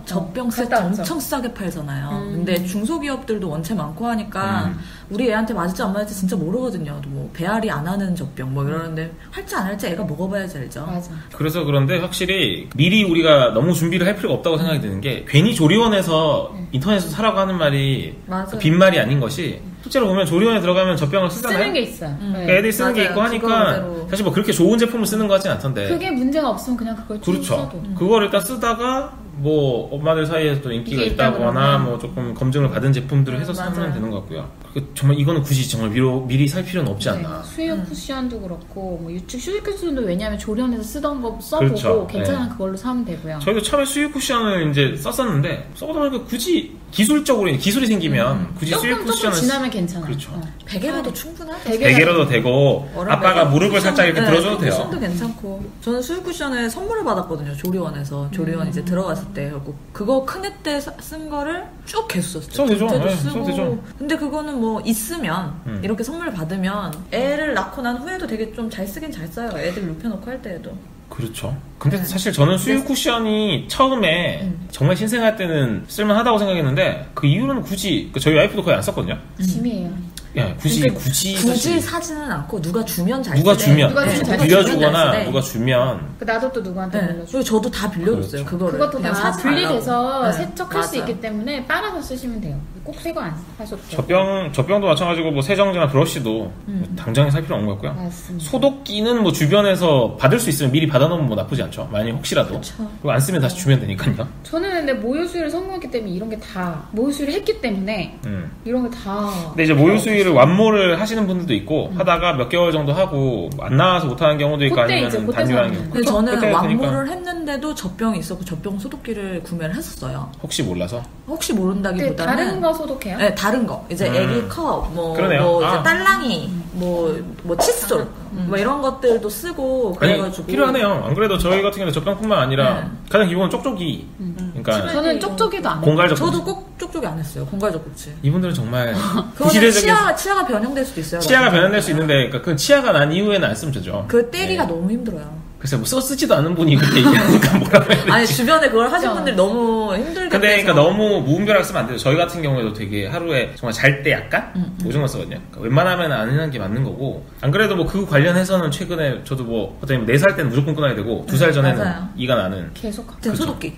젖병 세트 갔다 왔죠. 엄청 싸게 팔잖아요. 근데 중소기업들도 원체 많고 하니까 우리 애한테 맞을지 안 맞을지 진짜 모르거든요. 뭐 배앓이 안 하는 젖병 뭐 이러는데 할지 안 할지 애가 먹어봐야지 알죠. 맞아. 그래서 그런데 확실히 미리 우리가 너무 준비를 할 필요가 없다고 생각이 드는 게 괜히 조리원에서 인터넷에서 사라고 하는 말이 맞아요. 빈말이 아닌 것이 실제로 보면 조리원에 들어가면 젖병을 쓰잖아요. 쓰는 게 있어요. 그러니까 애들이 쓰는 게 맞아요. 있고 하니까 그거 그대로. 사실 뭐 그렇게 좋은 제품을 쓰는 거 같진 않던데. 그게 문제가 없으면 그냥 그걸 쭉 그렇죠. 써도. 그걸 일단 쓰다가 뭐 엄마들 사이에서 또 인기가 이게 있다 있다거나 그러면. 뭐 조금 검증을 받은 제품들을 해서 사면 맞아요. 되는 것 같고요. 정말 이거는 굳이 정말 미리 살 필요는 없지 않나. 네, 수유 쿠션도 그렇고 뭐 유축 수유 쿠션도 왜냐하면 조리원에서 쓰던 거 써보고 그렇죠. 괜찮으면 네. 그걸로 사면 되고요. 저희도 처음에 수유 쿠션을 이제 썼었는데 써보다 보니까 굳이 기술적으로 기술이 생기면 굳이 수유 조금 쿠션을 지나면 괜찮아요. 그렇죠. 베개로도 충분하죠. 베개로도 되고 아빠가 무릎을 살짝 이렇게 들어줘도 돼요. 쿠션도 괜찮고. 저는 수유 쿠션에 선물을 받았거든요. 조리원에서. 조리원 이제 들어갔을 때. 그리고 그거 큰 애 때 쓴 거를 쭉 계속 썼어요. 써도 되죠. 둘째도 네, 쓰고. 써도 되죠. 근데 그거는 뭐 있으면 이렇게 선물 받으면 애를 낳고 난 후에도 되게 좀 잘 쓰긴 잘 써요. 애들 눕혀놓고 할 때에도. 그렇죠. 근데 사실 저는 수유 쿠션이 처음에 정말 신생할 때는 쓸만하다고 생각했는데 그 이후로는 굳이 저희 와이프도 거의 안 썼거든요. 짐이에요. 야, 굳이 굳이 사지는 않고 누가 주면 잘 누가 쓰네. 주면 누가 주면 잘 빌려주거나 쓰네. 누가 주면 그 나도 또 누구한테 네. 빌려줘. 그리고 저도 다 빌려줬어요. 그렇죠. 그거를. 그것도 그냥 다 사지 말라고. 분리돼서 네. 세척할 수 맞아요. 있기 때문에 빨아서 쓰시면 돼요. 꼭 새거 안 하셔도 돼요. 젖병도 마찬가지고 뭐 세정제나 브러쉬도 당장에 살 필요 없는 것 같고요. 맞습니다. 소독기는 뭐 주변에서 받을 수 있으면 미리 받아놓으면 뭐 나쁘지 않죠. 만약 혹시라도. 그리고 안 쓰면 다시 주면 되니까요. 저는 근데 모유수유를 성공했기 때문에 이런 게 다 모유수유를 했기 때문에 이런 게 다. 근데 이제 모유수유를 완모를 하시는 분들도 있고 하다가 몇 개월 정도 하고 안 나와서 못하는 경우도 있고 그때 아니면 이제 그때 단일화하는 사는 경우. 근데 저는 그때 완모를 그러니까 했는데도 젖병이 있었고 젖병 소독기를 구매를 했었어요. 혹시 몰라서. 혹시 그때 모른다기보다는 다른 거 소독해요? 네, 다른 거. 이제 애기 컵, 뭐, 그러네요. 뭐 이제 아. 딸랑이, 뭐 칫솔, 뭐 이런 것들도 쓰고 아니, 그래가지고 필요하네요. 안 그래도 저희 같은 경우는 젖병뿐만 아니라 네. 가장 기본은 쪽쪽이. 그러니까 저는 쪽쪽이도 안 해요. 공갈적. 저도 꼭 쪽쪽이 안 했어요. 공갈젖꼭지. 이분들은 정말 그거는 구시대적인 치아가 변형될 수도 있어요. 치아가 변형될 수 있는데, 그러니까 그 치아가 난 이후에는 안 쓰면 되죠. 그 때리가 네. 너무 힘들어요. 글쎄 뭐 쓰지도 않은 분이 그렇게 얘기하니까 뭐라고 해야 되지? 아니 주변에 그걸 하신 분들이 너무 힘들게 근데 해서. 그러니까 너무 무분별하게 쓰면 안 돼요. 저희 같은 경우에도 되게 하루에 정말 잘 때 약간 그 정도 쓰거든요. 그러니까 웬만하면 안 하는 게 맞는 거고. 안 그래도 뭐 그 관련해서는 최근에 저도 뭐 어떤 4살 때는 무조건 끊어야 되고 2살 전에는 맞아요. 이가 나는. 계속. 하여튼 소독기.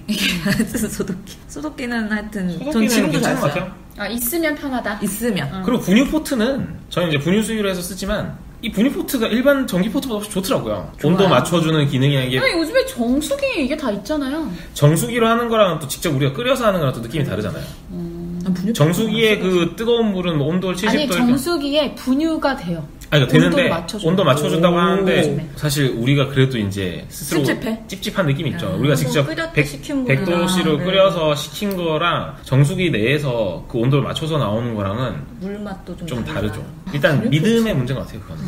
소독기는 하여튼 전 소독기는 지금도 잘 괜찮은 것 써요. 같아요. 아, 있으면 편하다. 있으면. 그리고 분유 포트는 저는 이제 분유 수유를 해서 쓰지만 이 분유 포트가 일반 전기 포트보다 훨씬 좋더라고요. 온도 맞춰주는 기능이 이게 아니, 요즘에 정수기 이게 다 있잖아요. 정수기로 하는 거랑 또 직접 우리가 끓여서 하는 거랑 또 느낌이 다르잖아요. 정수기의 그 뜨거운 물은 뭐 온도를 70도 아니, 이렇게 정수기에 분유가 돼요. 아니, 그러니까 되는데 온도를 온도 맞춰준다고 오. 하는데 사실 우리가 그래도 이제 스스로 찝찝해? 찝찝한 느낌이 있죠. 우리가 직접 끓였다 시킨 거구나. 100도씨로 네. 끓여서 식힌 거랑 정수기 내에서 그 온도를 맞춰서 나오는 거랑은 물 맛도 좀 달라요. 다르죠. 일단 믿음의 문제인 것 같아요. 그거는.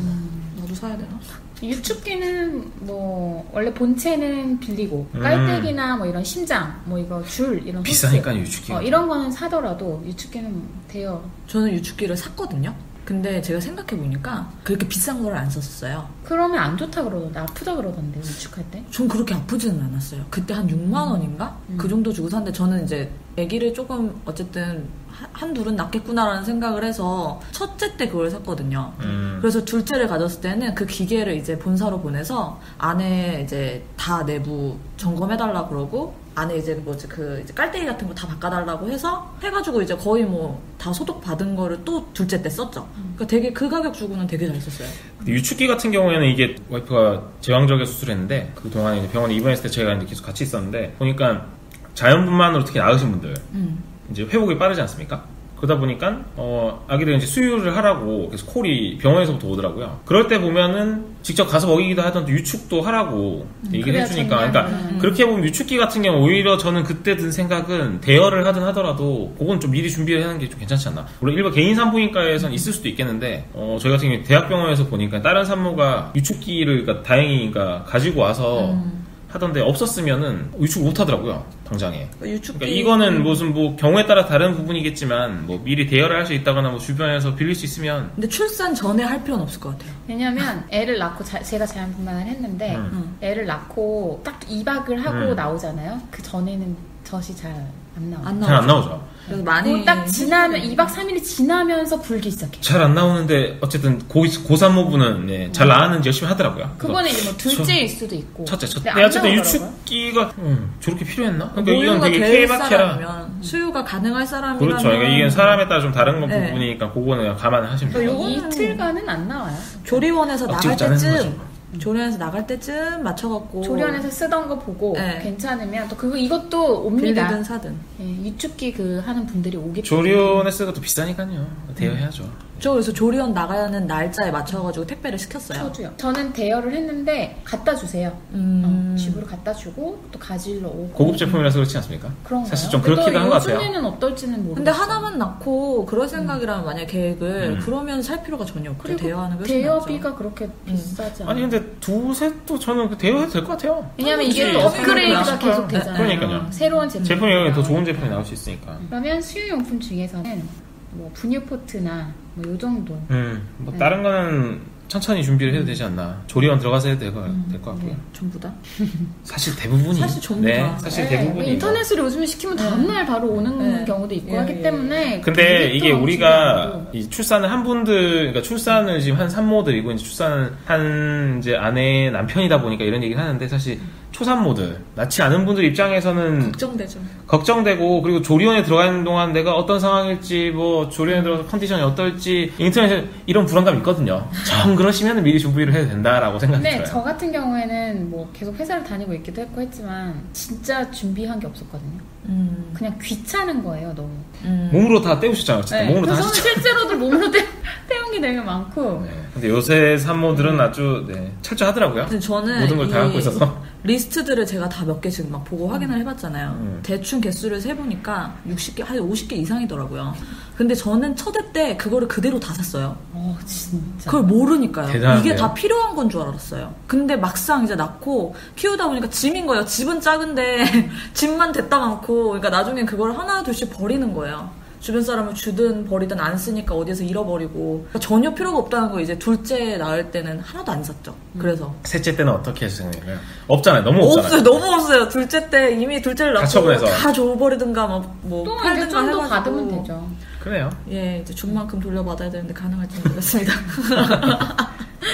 나도 사야 되나? 유축기는 뭐 원래 본체는 빌리고 깔때기나 뭐 이런 심장 뭐 이거 줄 이런 비싸니까 호스, 유축기가. 이런 거는 사더라도 유축기는 돼요. 저는 유축기를 샀거든요. 근데 제가 생각해보니까 그렇게 비싼 거를 안 썼어요. 그러면 안 좋다 그러던데 아프다 그러던데 유축할 때. 전 그렇게 아프지는 않았어요. 그때 한 6만 원인가? 그 정도 주고 샀는데 저는 이제 아기를 조금 어쨌든 한둘은 낳겠구나라는 생각을 해서 첫째 때 그걸 샀거든요. 그래서 둘째를 가졌을 때는 그 기계를 이제 본사로 보내서 안에 이제 다 내부 점검해달라 그러고 안에 이제 뭐지 이제 깔때기 같은 거 다 바꿔달라고 해가지고 이제 거의 뭐 다 소독 받은 거를 또 둘째 때 썼죠. 그러니까 되게 그 가격 주고는 되게 잘 썼어요. 유축기 같은 경우에는 이게 와이프가 제왕절개 수술했는데 그 동안에 이제 병원에 입원했을 때 제가 이제 계속 같이 있었는데 보니까 자연분만으로 특히 낳으신 분들 이제 회복이 빠르지 않습니까? 그러다 보니까 아기들 이제 수유를 하라고 계속 콜이 병원에서부터 오더라고요. 그럴 때 보면은 직접 가서 먹이기도 하던 유축도 하라고 얘기를 해주니까 그러니까 그렇게 보면 유축기 같은 경우 오히려 저는 그때 든 생각은 대여를 하든 하더라도 그건 좀 미리 준비를 하는 게 좀 괜찮지 않나. 물론 일반 개인 산부인과에선 있을 수도 있겠는데 저희 같은 경우 대학병원에서 보니까 다른 산모가 유축기를 그러니까 다행히 그러니까 가지고 와서 하던데 없었으면은 유축 못 하더라고요 당장에. 유축기 그러니까 이거는 무슨 뭐 경우에 따라 다른 부분이겠지만 뭐 미리 대여를 할 수 있다거나 뭐 주변에서 빌릴 수 있으면. 근데 출산 전에 할 필요는 없을 것 같아요. 왜냐면 애를 낳고 제가 자연분만을 했는데 애를 낳고 딱 2박을 하고 나오잖아요. 그 전에는 젖이 잘 안 나와요. 잘 안 나오죠. 그래서 많이 딱 지나면 2박 3일이 지나면서 불기 시작해요. 잘 안 나오는데 어쨌든 고3모부는 네, 잘 나왔는지 열심히 하더라고요. 그거는 이제 뭐 둘째일 수도 있고. 첫째. 근데 근데 어쨌든 안 유축기가 저렇게 필요했나? 그러니까 이건 모유가 되게 될 케이바케라. 사람이면 수유가 가능할 사람이면 그렇죠. 그러니까 이게 사람에 따라 좀 다른 건 네. 부분이니까 그거는 감안을 하시면 돼요. 요거는 이틀간은 안 나와요. 조리원에서 나갈 억지로 짜내는 때쯤 거죠. 조리원에서 나갈 때쯤 맞춰갖고 조리원에서 쓰던 거 보고 네. 괜찮으면 또 이것도 옵니다. 빌리든 사든. 예, 유축기 하는 분들이 오기 때문에. 조리원에 쓰는 것도 비싸니까요. 대여해야죠. 저 그래서 조리원 나가는 날짜에 맞춰가지고 택배를 시켰어요. 저도요. 저는 대여를 했는데 갖다 주세요. 집으로 갖다 주고 또 가지러 오고. 고급 제품이라서 그렇지 않습니까? 그런가요? 사실 좀 그렇기도 한 것 같아요. 요즘에는 어떨지는 모르겠어요. 근데 하나만 낳고 그럴 생각이라면 만약 계획을 그러면 살 필요가 전혀 없죠. 그리고 대여하는 게 훨씬 대여비가 낫죠. 그렇게 비싸지 않아요. 아니 근데 두셋도 저는 대여해도 될 것 같아요. 왜냐면 이게 또 그렇지. 업그레이드가 그러니까. 계속 되잖아요. 그러니까요. 새로운 제품. 제품이 더 좋은 제품이 나올 수 있으니까. 그러면 수유용품 중에서는 뭐 분유포트나 뭐 요 정도. 뭐 다른 거는 천천히 준비를 해도 되지 않나. 조리원 들어가서 해도 될 것 같고요. 네, 전부 다. 사실 대부분이. 사실 전부 네, 다. 사실 네, 대부분이. 인터넷으로 요즘에 시키면 다음날 바로 오는 네. 경우도 있고 예, 하기 예. 때문에. 근데 이게 그게 또 우리가 중요하고. 이 출산을 한 분들, 그러니까 출산을 지금 한 산모들이고 이제 출산을 한 이제 아내의 남편이다 보니까 이런 얘기를 하는데 사실 초산모들, 낳지 않은 분들 입장에서는 걱정되죠. 걱정되고 그리고 조리원에 들어가는 동안 내가 어떤 상황일지 뭐 조리원에 들어가서 컨디션이 어떨지 인터넷에 이런 불안감이 있거든요. 정 그러시면 미리 준비를 해도 된다라고 생각이 근데 들어요. 저 같은 경우에는 뭐 계속 회사를 다니고 있기도 했고 했지만 진짜 준비한 게 없었거든요. 그냥 귀찮은 거예요, 너무. 몸으로 다 때우셨잖아요. 어쨌든 몸으로 다 그래서 하셨죠. 실제로도 몸으로 태운 게 되게 많고. 네. 근데 요새 산모들은 아주 철저하더라고요. 근데 저는 모든 걸 다 갖고 있어서. 리스트들을 제가 다 몇 개씩 막 보고 확인을 해봤잖아요. 대충 개수를 세보니까 60개, 한 50개 이상이더라고요. 근데 저는 첫 해 때 그거를 그대로 다 샀어요. 진짜. 그걸 모르니까요. 대단하네요. 이게 다 필요한 건 줄 알았어요. 근데 막상 이제 낳고 키우다 보니까 짐인 거예요. 집은 작은데 짐만 됐다 많고, 그러니까 나중엔 그걸 하나 둘씩 버리는 거예요. 주변 사람을 주든 버리든 안 쓰니까 어디에서 잃어버리고. 그러니까 전혀 필요가 없다는 거 이제 둘째 낳을 때는 하나도 안 샀죠. 그래서 셋째 때는 어떻게 하셨나요? 없잖아요. 너무 없잖아요. 없어요. 너무 없어요. 둘째 때 이미 둘째를 낳고 가처분해서. 다 줘버리든가 뭐 또 이제 팔든가 좀 더 해가지고. 받으면 되죠. 그래요. 예, 이제 준 만큼 돌려받아야 되는데 가능할지 모르겠습니다.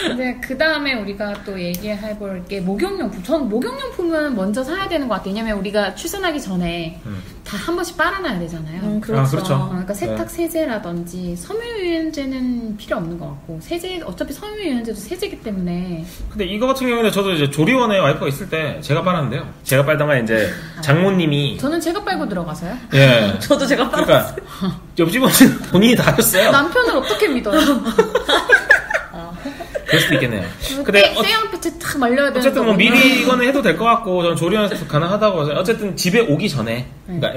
근데 그 다음에 우리가 또 얘기해볼 게 목욕용품. 전 목욕용품은 먼저 사야 되는 것 같아요. 왜냐면 우리가 출산하기 전에 다 한 번씩 빨아놔야 되잖아요. 그렇죠. 그렇죠. 그러니까 세탁 세제라든지 섬유유연제는 필요 없는 것 같고 세제 어차피 섬유유연제도 세제기 때문에. 근데 이거 같은 경우는 저도 이제 조리원에 와이프가 있을 때 제가 빨았는데요. 제가 빨다가 이제 장모님이 저는 제가 빨고 들어가서요. 예. 저도 제가 그러니까 옆집은 본인이 다 하셨어요. 남편을 어떻게 믿어요? 그럴 수도 있겠네요. 근데 떼양볕에 탁 말려야 되는 어쨌든 뭐 거구나. 미리 이거는 해도 될 것 같고 저는 조리원에서 가능하다고 봐서 어쨌든 집에 오기 전에 그러니까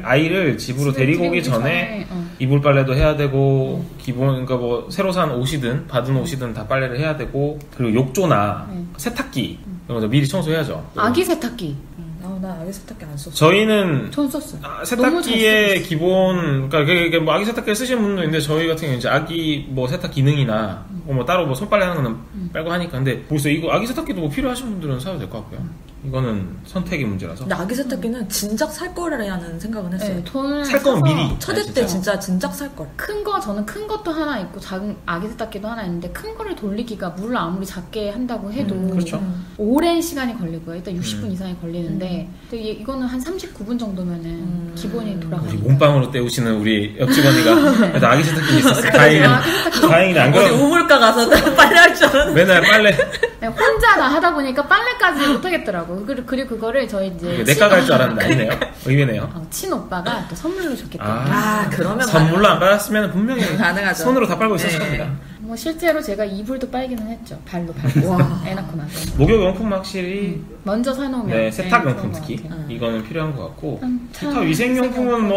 아이를 집으로 집에 데리고 오기 데리고 전에 전에, 이불 빨래도 해야 되고 기본 그러니까 뭐 새로 산 옷이든 받은 옷이든 다 빨래를 해야 되고 그리고 욕조나 세탁기 이런 거 미리 청소해야죠. 아기 세탁기. 나 아기 세탁기 안 썼어. 저희는 전 썼어요. 세탁기의 기본, 그러니까 그게 뭐 아기 세탁기를 쓰시는 분도 있는데 저희 같은 경우는 이제 아기 뭐 세탁 기능이나 뭐 따로 뭐 손빨래 하는 거는 빼고 하니까 근데 벌써 이거 아기 세탁기도 뭐 필요하신 분들은 사도 될 것 같고요. 이거는 선택의 문제라서. 근데 아기 세탁기는 진작 살 거라는 생각은 했어요. 네, 돈을 살 거면 사서 미리. 첫애 때 진짜 진작 살 걸. 큰 거 저는 큰 것도 하나 있고 작은 아기 세탁기도 하나 있는데 큰 거를 돌리기가 물을 아무리 작게 한다고 해도 그렇죠. 오랜 시간이 걸리고요. 일단 60분 이상이 걸리는데 근데 이거는 한 39분 정도면은 기본이 우리 돌아가요. 몸빵으로 때우시는 우리 옆직원이가 그래도 아기 세탁기 있었어요. 다행이네. 안 어디 그러면 우물가 가서 빨래 할 줄 알았는데. 맨날 빨래 네, 혼자 다 하다 보니까 빨래까지 못하겠더라고요. 그리고 그거를 저희 이제 내가 갈 줄 알았는데 아니네요. 의외네요. 친오빠가 또 선물로 줬기 때문에 그러면 선물로 안 받았으면 분명히 가능하죠. 손으로 다 빨고 있었을 네. 겁니다. 뭐 실제로 제가 이불도 빨기는 했죠. 발로 밟고 와. 애 낳고 나서 목욕용품 확실히 먼저 사놓으면 네, 세탁용품 그런 것 특히 같아요. 이거는 필요한 것 같고 참 세탁 위생용품은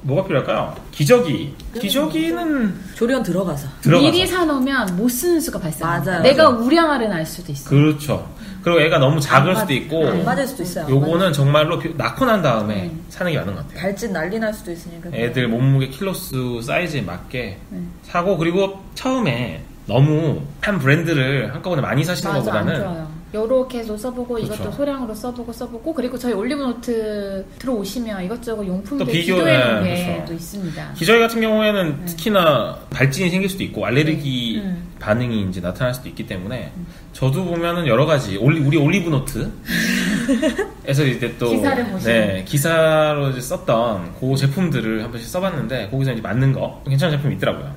뭐가 필요할까요? 기저귀는 조리원 들어가서. 미리 사놓으면 못 쓰는 수가 발생해요. 맞아요. 내가 우량아를 낳을 수도 있어. 그렇죠. 그리고 애가 너무 작을 수도 있고 안 맞을 수도 있어요. 요거는 정말로 낳고 난 다음에 사는 게 맞는 것 같아요. 발진 난리 날 수도 있으니까. 애들 몸무게 킬로수 사이즈에 맞게 사고 그리고 처음에 너무 한 브랜드를 한꺼번에 많이 사시는 맞아, 안 것보다는 좋아요. 요렇게도 써보고 그렇죠. 이것도 소량으로 써보고 그리고 저희 올리브노트 들어오시면 이것저것 용품들 또 비교- 비교해놓은 네, 게 그렇죠. 또 있습니다. 기저귀 같은 경우에는 특히나 발진이 생길 수도 있고 알레르기 반응이 이제 나타날 수도 있기 때문에 저도 보면은 여러 가지 우리 올리브노트에서 이제 또 기사를 보시면. 네, 기사로 이제 썼던 그 제품들을 한 번씩 써봤는데 거기서 이제 맞는 거 괜찮은 제품이 있더라고요.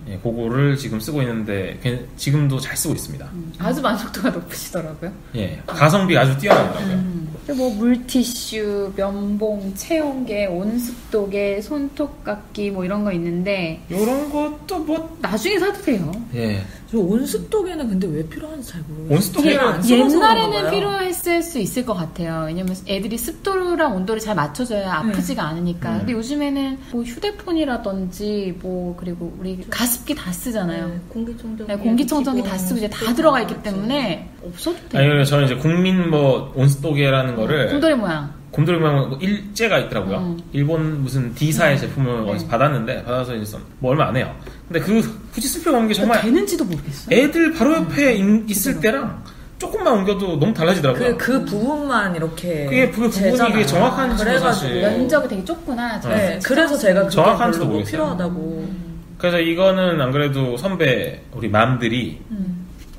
예, 그거를 지금 쓰고 있는데 지금도 잘 쓰고 있습니다. 아주 만족도가 높으시더라고요. 예, 가성비가 아주 뛰어나더라고요. 그리고 뭐 물티슈, 면봉, 체온계, 온습도계, 손톱깎이 뭐 이런 거 있는데 이런 것도 뭐 나중에 사도 돼요. 예, 저 온습도계는 근데 왜 필요한지 잘 모르겠어요. 온습도계가 안 써봐서 그런가 옛날에는 봐요. 필요했을 수 있을 것 같아요. 왜냐면 애들이 습도랑 온도를 잘 맞춰줘야 아프지가 않으니까. 근데 요즘에는 뭐 휴대폰이라든지 뭐 그리고 우리 가습기 다 쓰잖아요. 네, 공기청정기, 네, 공기청정기 다 기본 쓰고 이제 다 스펙 들어가 있기 나왔죠. 때문에 없어도 돼요. 아니 저는 이제 국민 뭐 온습도계라는 거를 곰돌이 모양. 곰돌이 모양 뭐 일제가 있더라고요. 일본 무슨 D사의 제품을 어디서 받았는데 받아서 이제 뭐 얼마 안 해요. 근데 굳이 쓸 필요가 없는 게 정말 되는지도 모르겠어. 애들 바로 옆에 있을 때랑 조금만 옮겨도 너무 달라지더라고요. 그 부분만 이렇게 그게 부분이 재잖아요. 그게 정확한지 그래가지고 사실. 면적이 되게 좁구나. 네, 그래서 제가 그게 정확한지도 별로 모르겠어요. 필요하다고. 그래서 이거는 안 그래도 선배 우리 맘들이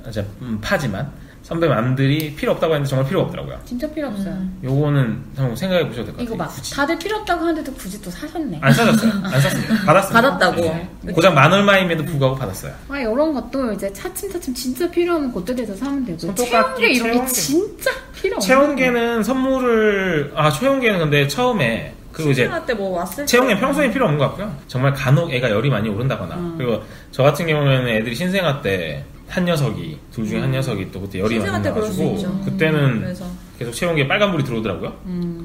이제 파지만 선배 맘들이 필요 없다고 했는데 정말 필요 없더라고요. 진짜 필요 없어요. 요거는 한번 생각해 보셔도 될 것 이거 같아요. 봐. 굳이. 다들 필요 없다고 하는데도 굳이 또 사셨네. 안 사줬어요. 안 샀습니다. 받았습니다. 받았다고. 네. 고작 만 얼마임에도 불구하고 받았어요. 아, 이런 것도 이제 차츰차츰 진짜 필요 없는 곳들에서 사면 되고. 손톱깎이, 체온계 이런 게 체온계. 진짜 필요 없는 체온계는 선물을 체온계는 근데 처음에 그 이제 신생아 때 뭐 왔을 체온계 때 평소에 필요 없는 것 같고요. 정말 간혹 애가 열이 많이 오른다거나 그리고 저 같은 경우에는 애들이 신생아 때 한 녀석이 둘 중에 한 녀석이 또 그때 열이 신생아 많이 때 그럴 수 나가지고 있죠. 그때는 그래서 계속 체온계에 빨간불이 들어오더라고요.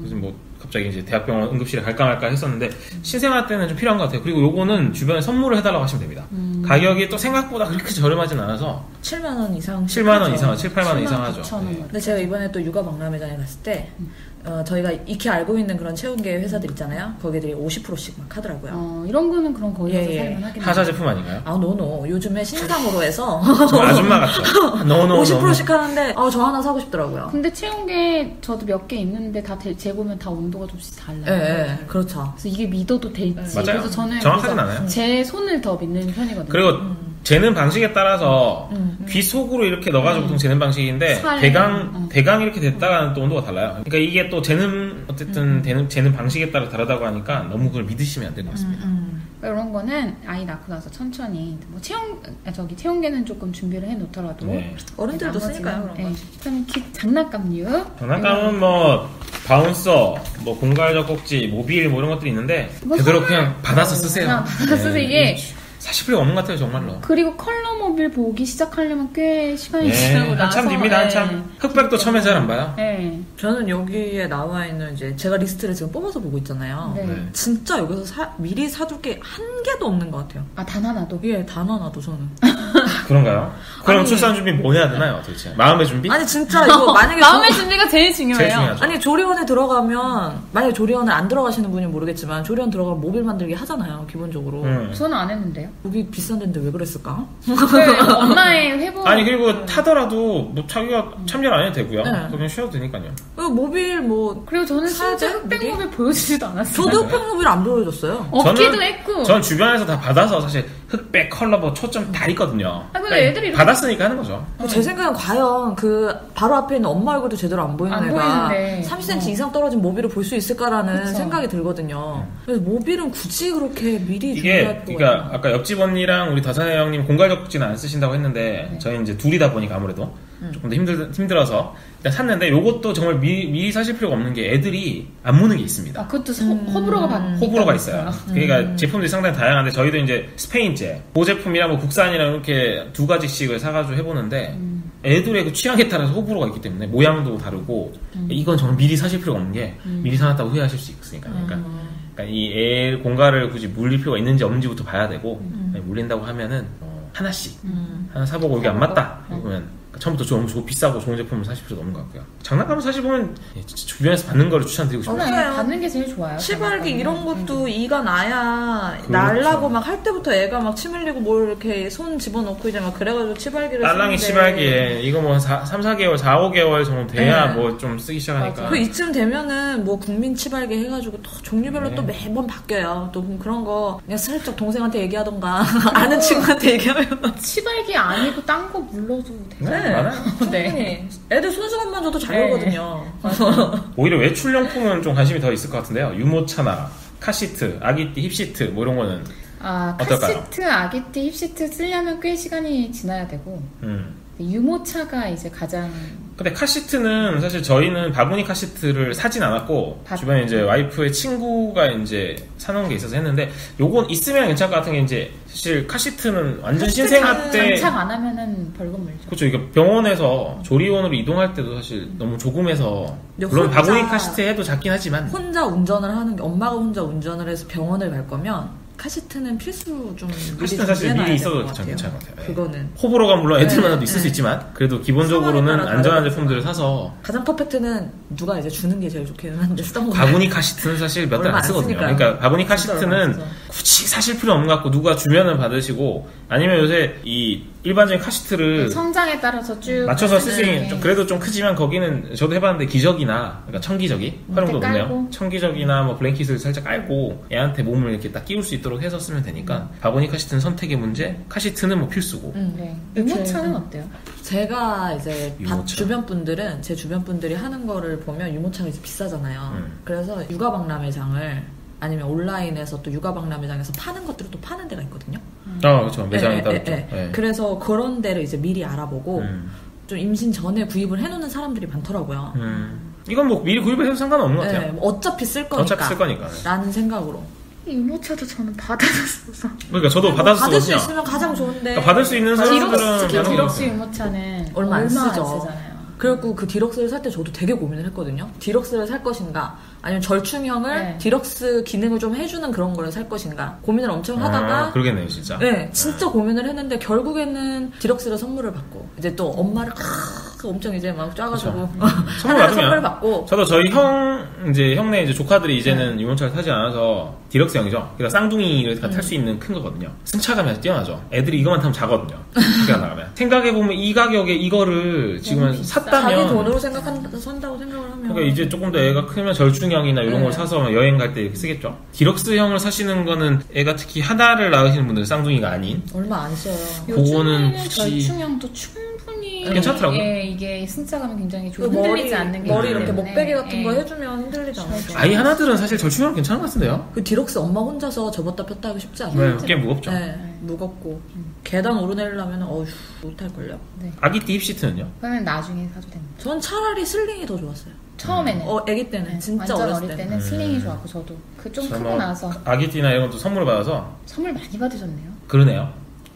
그래서 뭐 갑자기 이제 대학병원 응급실에 갈까 말까 했었는데 신생아 때는 좀 필요한 것 같아요. 그리고 요거는 주변에 선물을 해달라고 하시면 됩니다. 가격이 또 생각보다 그렇게 저렴하진 않아서 7만 원 이상. 7만 원 이상, 7, 8만 원 이상 하죠. 9천 원. 네. 근데 제가 이번에 또 육아 박람회장에 갔을 때 저희가 익히 알고 있는 그런 체온계 회사들 있잖아요. 거기들이 50%씩 막 하더라고요. 이런 거는 그럼 거기 가서 예, 예. 사면 하긴 하자 제품 아닌가요? 아, 노노. 요즘에 신상으로 해서 정말 아줌마 같죠? 너무 50%씩 하는데 저 하나 사고 싶더라고요. 근데 체온계 저도 몇 개 있는데 다 재보면 다 온도가 조금씩 달라요. 예, 예. 그렇죠. 그래서 이게 믿어도 될지. 맞아요. 그래서 저는 정확하진 그래서 않아요. 제 손을 더 믿는 편이거든요. 그리고 재는 방식에 따라서 귀 속으로 이렇게 넣어가지고 보통 재는 방식인데 살. 대강 이렇게 됐다가는 또 온도가 달라요. 그러니까 이게 또 재는 어쨌든 재는 방식에 따라 다르다고 하니까 너무 그걸 믿으시면 안 될 것 같습니다. 이런 거는 아이 낳고 나서 천천히 뭐 체온계는 조금 준비를 해놓더라도 네. 어른들도 나머지는, 쓰니까요, 그런 거. 네. 그다음에 장난감류. 장난감은 뭐 바운서, 뭐 공갈 젖꼭지, 모빌 뭐 이런 것들이 있는데 뭐 되도록 선물- 그냥 받아서 쓰세요. 그냥 받아서 쓰세요. 이게 사실 필요 없는 것 같아요 정말로. 그리고 컬러 모빌 보기 시작하려면 꽤 시간이 예, 지나고 나서 한참 됩니다 한참. 흑백도 처음에 잘 안 봐요. 네. 저는 여기에 나와 있는 이제 제가 리스트를 지금 뽑아서 보고 있잖아요. 네. 네. 진짜 여기서 미리 사둘 게 한 개도 없는 것 같아요. 아, 단 하나도. 예, 단 하나도 저는. 그런가요? 그럼 아니. 출산 준비 뭐 해야 되나요 도대체? 마음의 준비? 아니 진짜 이거 만약에 마음의 준비가 제일 중요해요. 제일 중요하죠. 아니 조리원에 들어가면 만약에 조리원을 안 들어가시는 분이 모르겠지만 조리원 들어가면 모빌 만들기 하잖아요 기본적으로. 저는 안 했는데요. 모빌 비싼 데인데 왜 그랬을까? 엄마의 회복. 아니 그리고 타더라도 뭐 자기가 참여를 안 해도 되고요. 네. 그냥 쉬어도 되니까요. 모빌 뭐 그리고 저는 사야 진짜 돼? 흑백 모빌 보여주지도 않았어요. 저도 흑백 모빌 안 보여줬어요. 없기도 했고. 전 주변에서 다 받아서 사실 흑백, 컬러, 뭐 초점 다 있거든요. 근데 그러니까 애들이 이렇게 받았으니까 하는 거죠. 제 생각엔 과연 그 바로 앞에 있는 엄마 얼굴도 제대로 안 보이는 안 애가 보이는데. 30cm 이상 떨어진 모빌을 볼 수 있을까라는 그쵸. 생각이 들거든요. 그래서 모빌은 굳이 그렇게 미리 이게 준비할 필요가 그러니까 있나? 아까 옆집 언니랑 우리 다사네 형님 공갈적지는 안 쓰신다고 했는데 저희 이제 둘이다 보니까 아무래도 조금 더 힘들어서 일단 샀는데 요것도 정말 미리 사실 필요가 없는 게 애들이 안 무는 게 있습니다. 그것도 호불호가 있어요. 그러니까 제품들이 상당히 다양한데 저희도 이제 스페인제, 보제품이랑 뭐 국산이랑 이렇게 두 가지씩을 사가지고 해보는데 애들의 그 취향에 따라서 호불호가 있기 때문에 모양도 다르고 이건 정말 미리 사실 필요가 없는 게 미리 사놨다고 후회하실 수 있으니까. 그러니까 이 애 공갈을 굳이 물릴 필요가 있는지 없는지부터 봐야 되고 물린다고 하면은 하나씩 하나 사보고 이게 안 맞다 그러면 처음부터 너무 비싸고 좋은 제품을 사실 필요도 없는 것 같고요. 장난감은 사실 보면 주변에서 받는 거를 추천드리고 싶어요. 맞아요. 받는 게 제일 좋아요. 치발기 이런 것도 이가 나야 그렇죠. 날라고 막 할 때부터 애가 막 침 흘리고 뭘 이렇게 손 집어넣고 이제 막 그래가지고 치발기를 딸랑이 쓰는데 치발기에 이거 뭐 3, 4개월, 4, 5개월 정도 돼야 네. 뭐 좀 쓰기 시작하니까. 그 이쯤 되면은 뭐 국민 치발기 해가지고 또 종류별로 네. 또 매번 바뀌어요. 또 그런 거 그냥 슬쩍 동생한테 얘기하던가 아는 친구한테 얘기하면 치발기 아니고 딴 거 물러도 돼요. 네, 많아요. 네. 애들 손수건만 줘도 잘 네. 오거든요. 오히려 외출용품은 좀 관심이 더 있을 것 같은데요. 유모차나 카시트, 아기띠, 힙시트 뭐 이런 거는 어떨까요? 카시트, 아기띠, 힙시트 쓰려면 꽤 시간이 지나야 되고 유모차가 이제 가장 근데 카시트는 사실 저희는 바구니 카시트를 사진 않았고 주변에 이제 와이프의 친구가 이제 사놓은 게 있어서 했는데 요건 있으면 괜찮을 것 같은 게 이제 사실 카시트는 완전 신생아 때 장착 안 하면은 벌금 물죠. 그렇죠. 이게 병원에서 조리원으로 이동할 때도 사실 너무 조금해서 물론 혼자 바구니 카시트 해도 작긴 하지만 혼자 운전을 하는 게 엄마가 혼자 운전을 해서 병원을 갈 거면 카시트는 필수로 좀 카시트는 사실 미리 있어도 것 같아요. 괜찮은 것 같아요. 그거는 호불호가 물론 애들마다도 있을 수 있지만 그래도 기본적으로는 상황에 따라 안전한 다르겠지만. 제품들을 사서 가장 퍼펙트는 누가 이제 주는 게 제일 좋기는 한데 쓰던 거 바구니 카시트는 사실 몇 달 얼마 안 안 쓰거든요. 쓰니까요. 그러니까 바구니 진짜 얼마 안 카시트는 쓰죠. 굳이 사실 필요 없는 것 같고 누가 주면은 받으시고 아니면 요새 이 일반적인 카시트를 성장에 따라서 쭉 맞춰서 쓸 수 있는 네. 좀 그래도 좀 크지만 거기는 저도 해봤는데 기저귀나 그러니까 청기저귀 활용도 깔고. 높네요. 청기저귀나 뭐 블랭킷을 살짝 깔고 애한테 몸을 이렇게 딱 끼울 수 있도록 해서 쓰면 되니까 바구니 카시트는 선택의 문제, 카시트는 뭐 필수고. 네. 유모차는 어때요? 제가 이제 유모차. 주변 분들은 제 주변 분들이 하는 거를 보면 유모차가 이제 비싸잖아요. 그래서 육아박람회장을 아니면 온라인에서 또 육아박람회장에서 파는 것들을 또 파는 데가 있거든요. 그렇죠. 매장에 따로 있죠. 네. 네. 그래서 그런 데를 이제 미리 알아보고 좀 임신 전에 구입을 해놓는 사람들이 많더라고요. 이건 뭐 미리 구입해도 상관없는 것 같아요. 네, 뭐 어차피 쓸 거니까. 어차피 쓸 거니까. 라는 생각으로. 유모차도 저는 받아줬어서. 그러니까 저도 받을 수 받았거든요. 있으면 가장 좋은데. 그러니까 받을 수 있는 사람들은 특히 받는 디럭스 거죠. 유모차는 얼마 안 쓰죠. 쓰잖아요. 그래갖고 그 디럭스를 살 때 저도 되게 고민을 했거든요. 디럭스를 살 것인가, 아니면 절충형을 네. 디럭스 기능을 좀 해주는 그런 거를 살 것인가 고민을 엄청 하다가 그러겠네요, 진짜. 네, 진짜 고민을 했는데 결국에는 디럭스를 선물을 받고 이제 또 엄마를 엄청 이제 막 쪄가지고 선물 하나 받으면 선물 받고 저도 저희 형네 이제 조카들이 이제는 유모차를 타지 않아서 디럭스형이죠. 그러니까 쌍둥이가 탈 수 있는 큰 거거든요. 승차감이 아주 뛰어나죠. 애들이 이거만 타면 자거든요. 학교 나가면. 생각해보면 이 가격에 이거를 지금 자기 샀다면 돈으로 산다고 생각을 하면 그러니까 이제 조금 더 애가 크면 절충형이나 이런 네. 걸 사서 여행 갈 때 이렇게 쓰겠죠. 디럭스형을 사시는 거는 애가 특히 하나를 낳으시는 분들 쌍둥이가 아닌 얼마 안 써요. 그거는 요즘에는 굳이 절충형도 충분히 괜찮더라고요. 예, 이게 승차감이 굉장히 그 좋고 흔들리지 않는 게 머리 있기 이렇게 때문에. 먹베개 같은 거 예. 해주면 흔들리지 않아요. 아이 하나들은 사실 절충형 괜찮은 것 같은데요. 그 디럭스 엄마 혼자서 접었다 폈다 하기 쉽지 않아요. 네, 꽤 무겁죠. 네, 무겁고 계단 오르내리려면 어휴 못할걸요. 아기띠 힙시트는요? 그러면 나중에 사도 됩니다. 전 차라리 슬링이 더 좋았어요. 처음에는 아기 때는 네, 진짜 완전 어렸을 어릴 때는. 때는 슬링이 좋았고 저도 그 좀 크고 나서 아기띠나 이런 것도 선물을 받아서 선물 많이 받으셨네요. 그러네요.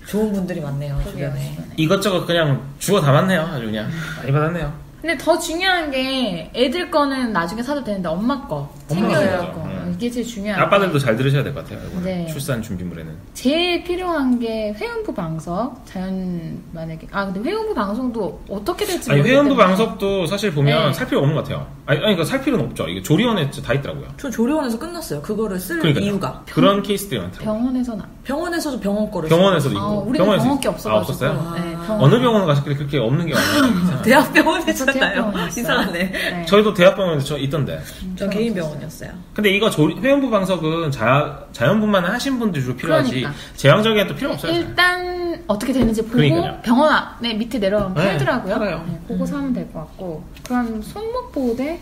좋은 분들이 많네요 그러게요, 주변에. 주변에. 이것저것 그냥 주워 담았네요. 아주 그냥 많이 받았네요. 근데 더 중요한 게 애들 거는 나중에 사도 되는데 엄마 거 엄마가 챙겨야 할 사야죠. 거. 이게 제일 중요한. 아빠들도 잘 들으셔야 될 것 같아요. 이거는. 네. 출산 준비물에는. 제일 필요한 게 회음부 방석. 자연 만약에 근데 회음부 방송도 어떻게 될지 아니 모르기 회원부 때문에. 방석도 사실 보면 네. 살 필요 없는 것 같아요. 아니 그러니까 살 필요는 없죠. 이게 조리원에 다 있더라고요. 저 조리원에서 끝났어요. 그거를 쓸 그러니까요. 이유가. 그런 케이스들이 많더라고요. 병원에서는 병원에서도 병원 거를 병원에서도 써요. 있고. 우리는 병원 게 없어가지고. 없었어요? 네, 어느 병원 가셨길래 그렇게 없는 게 많아요? 대학병원에 저도 있었나요? 대학병원에 있어요. 이상하네. 네. 저희도 대학병원에서 저 있던데. 저 개인 병원이었어요. 근데 이거 회원부 방석은 자연분만 하신 분들이 주로 필요하지 그러니까. 제왕적인 또 필요 없어요. 잘. 일단 어떻게 되는지 보고 그러니까요. 병원 안에 밑에 내려가면 네, 팔더라고요. 팔아요. 네, 그거 사면 될 것 같고. 그럼 손목 보호대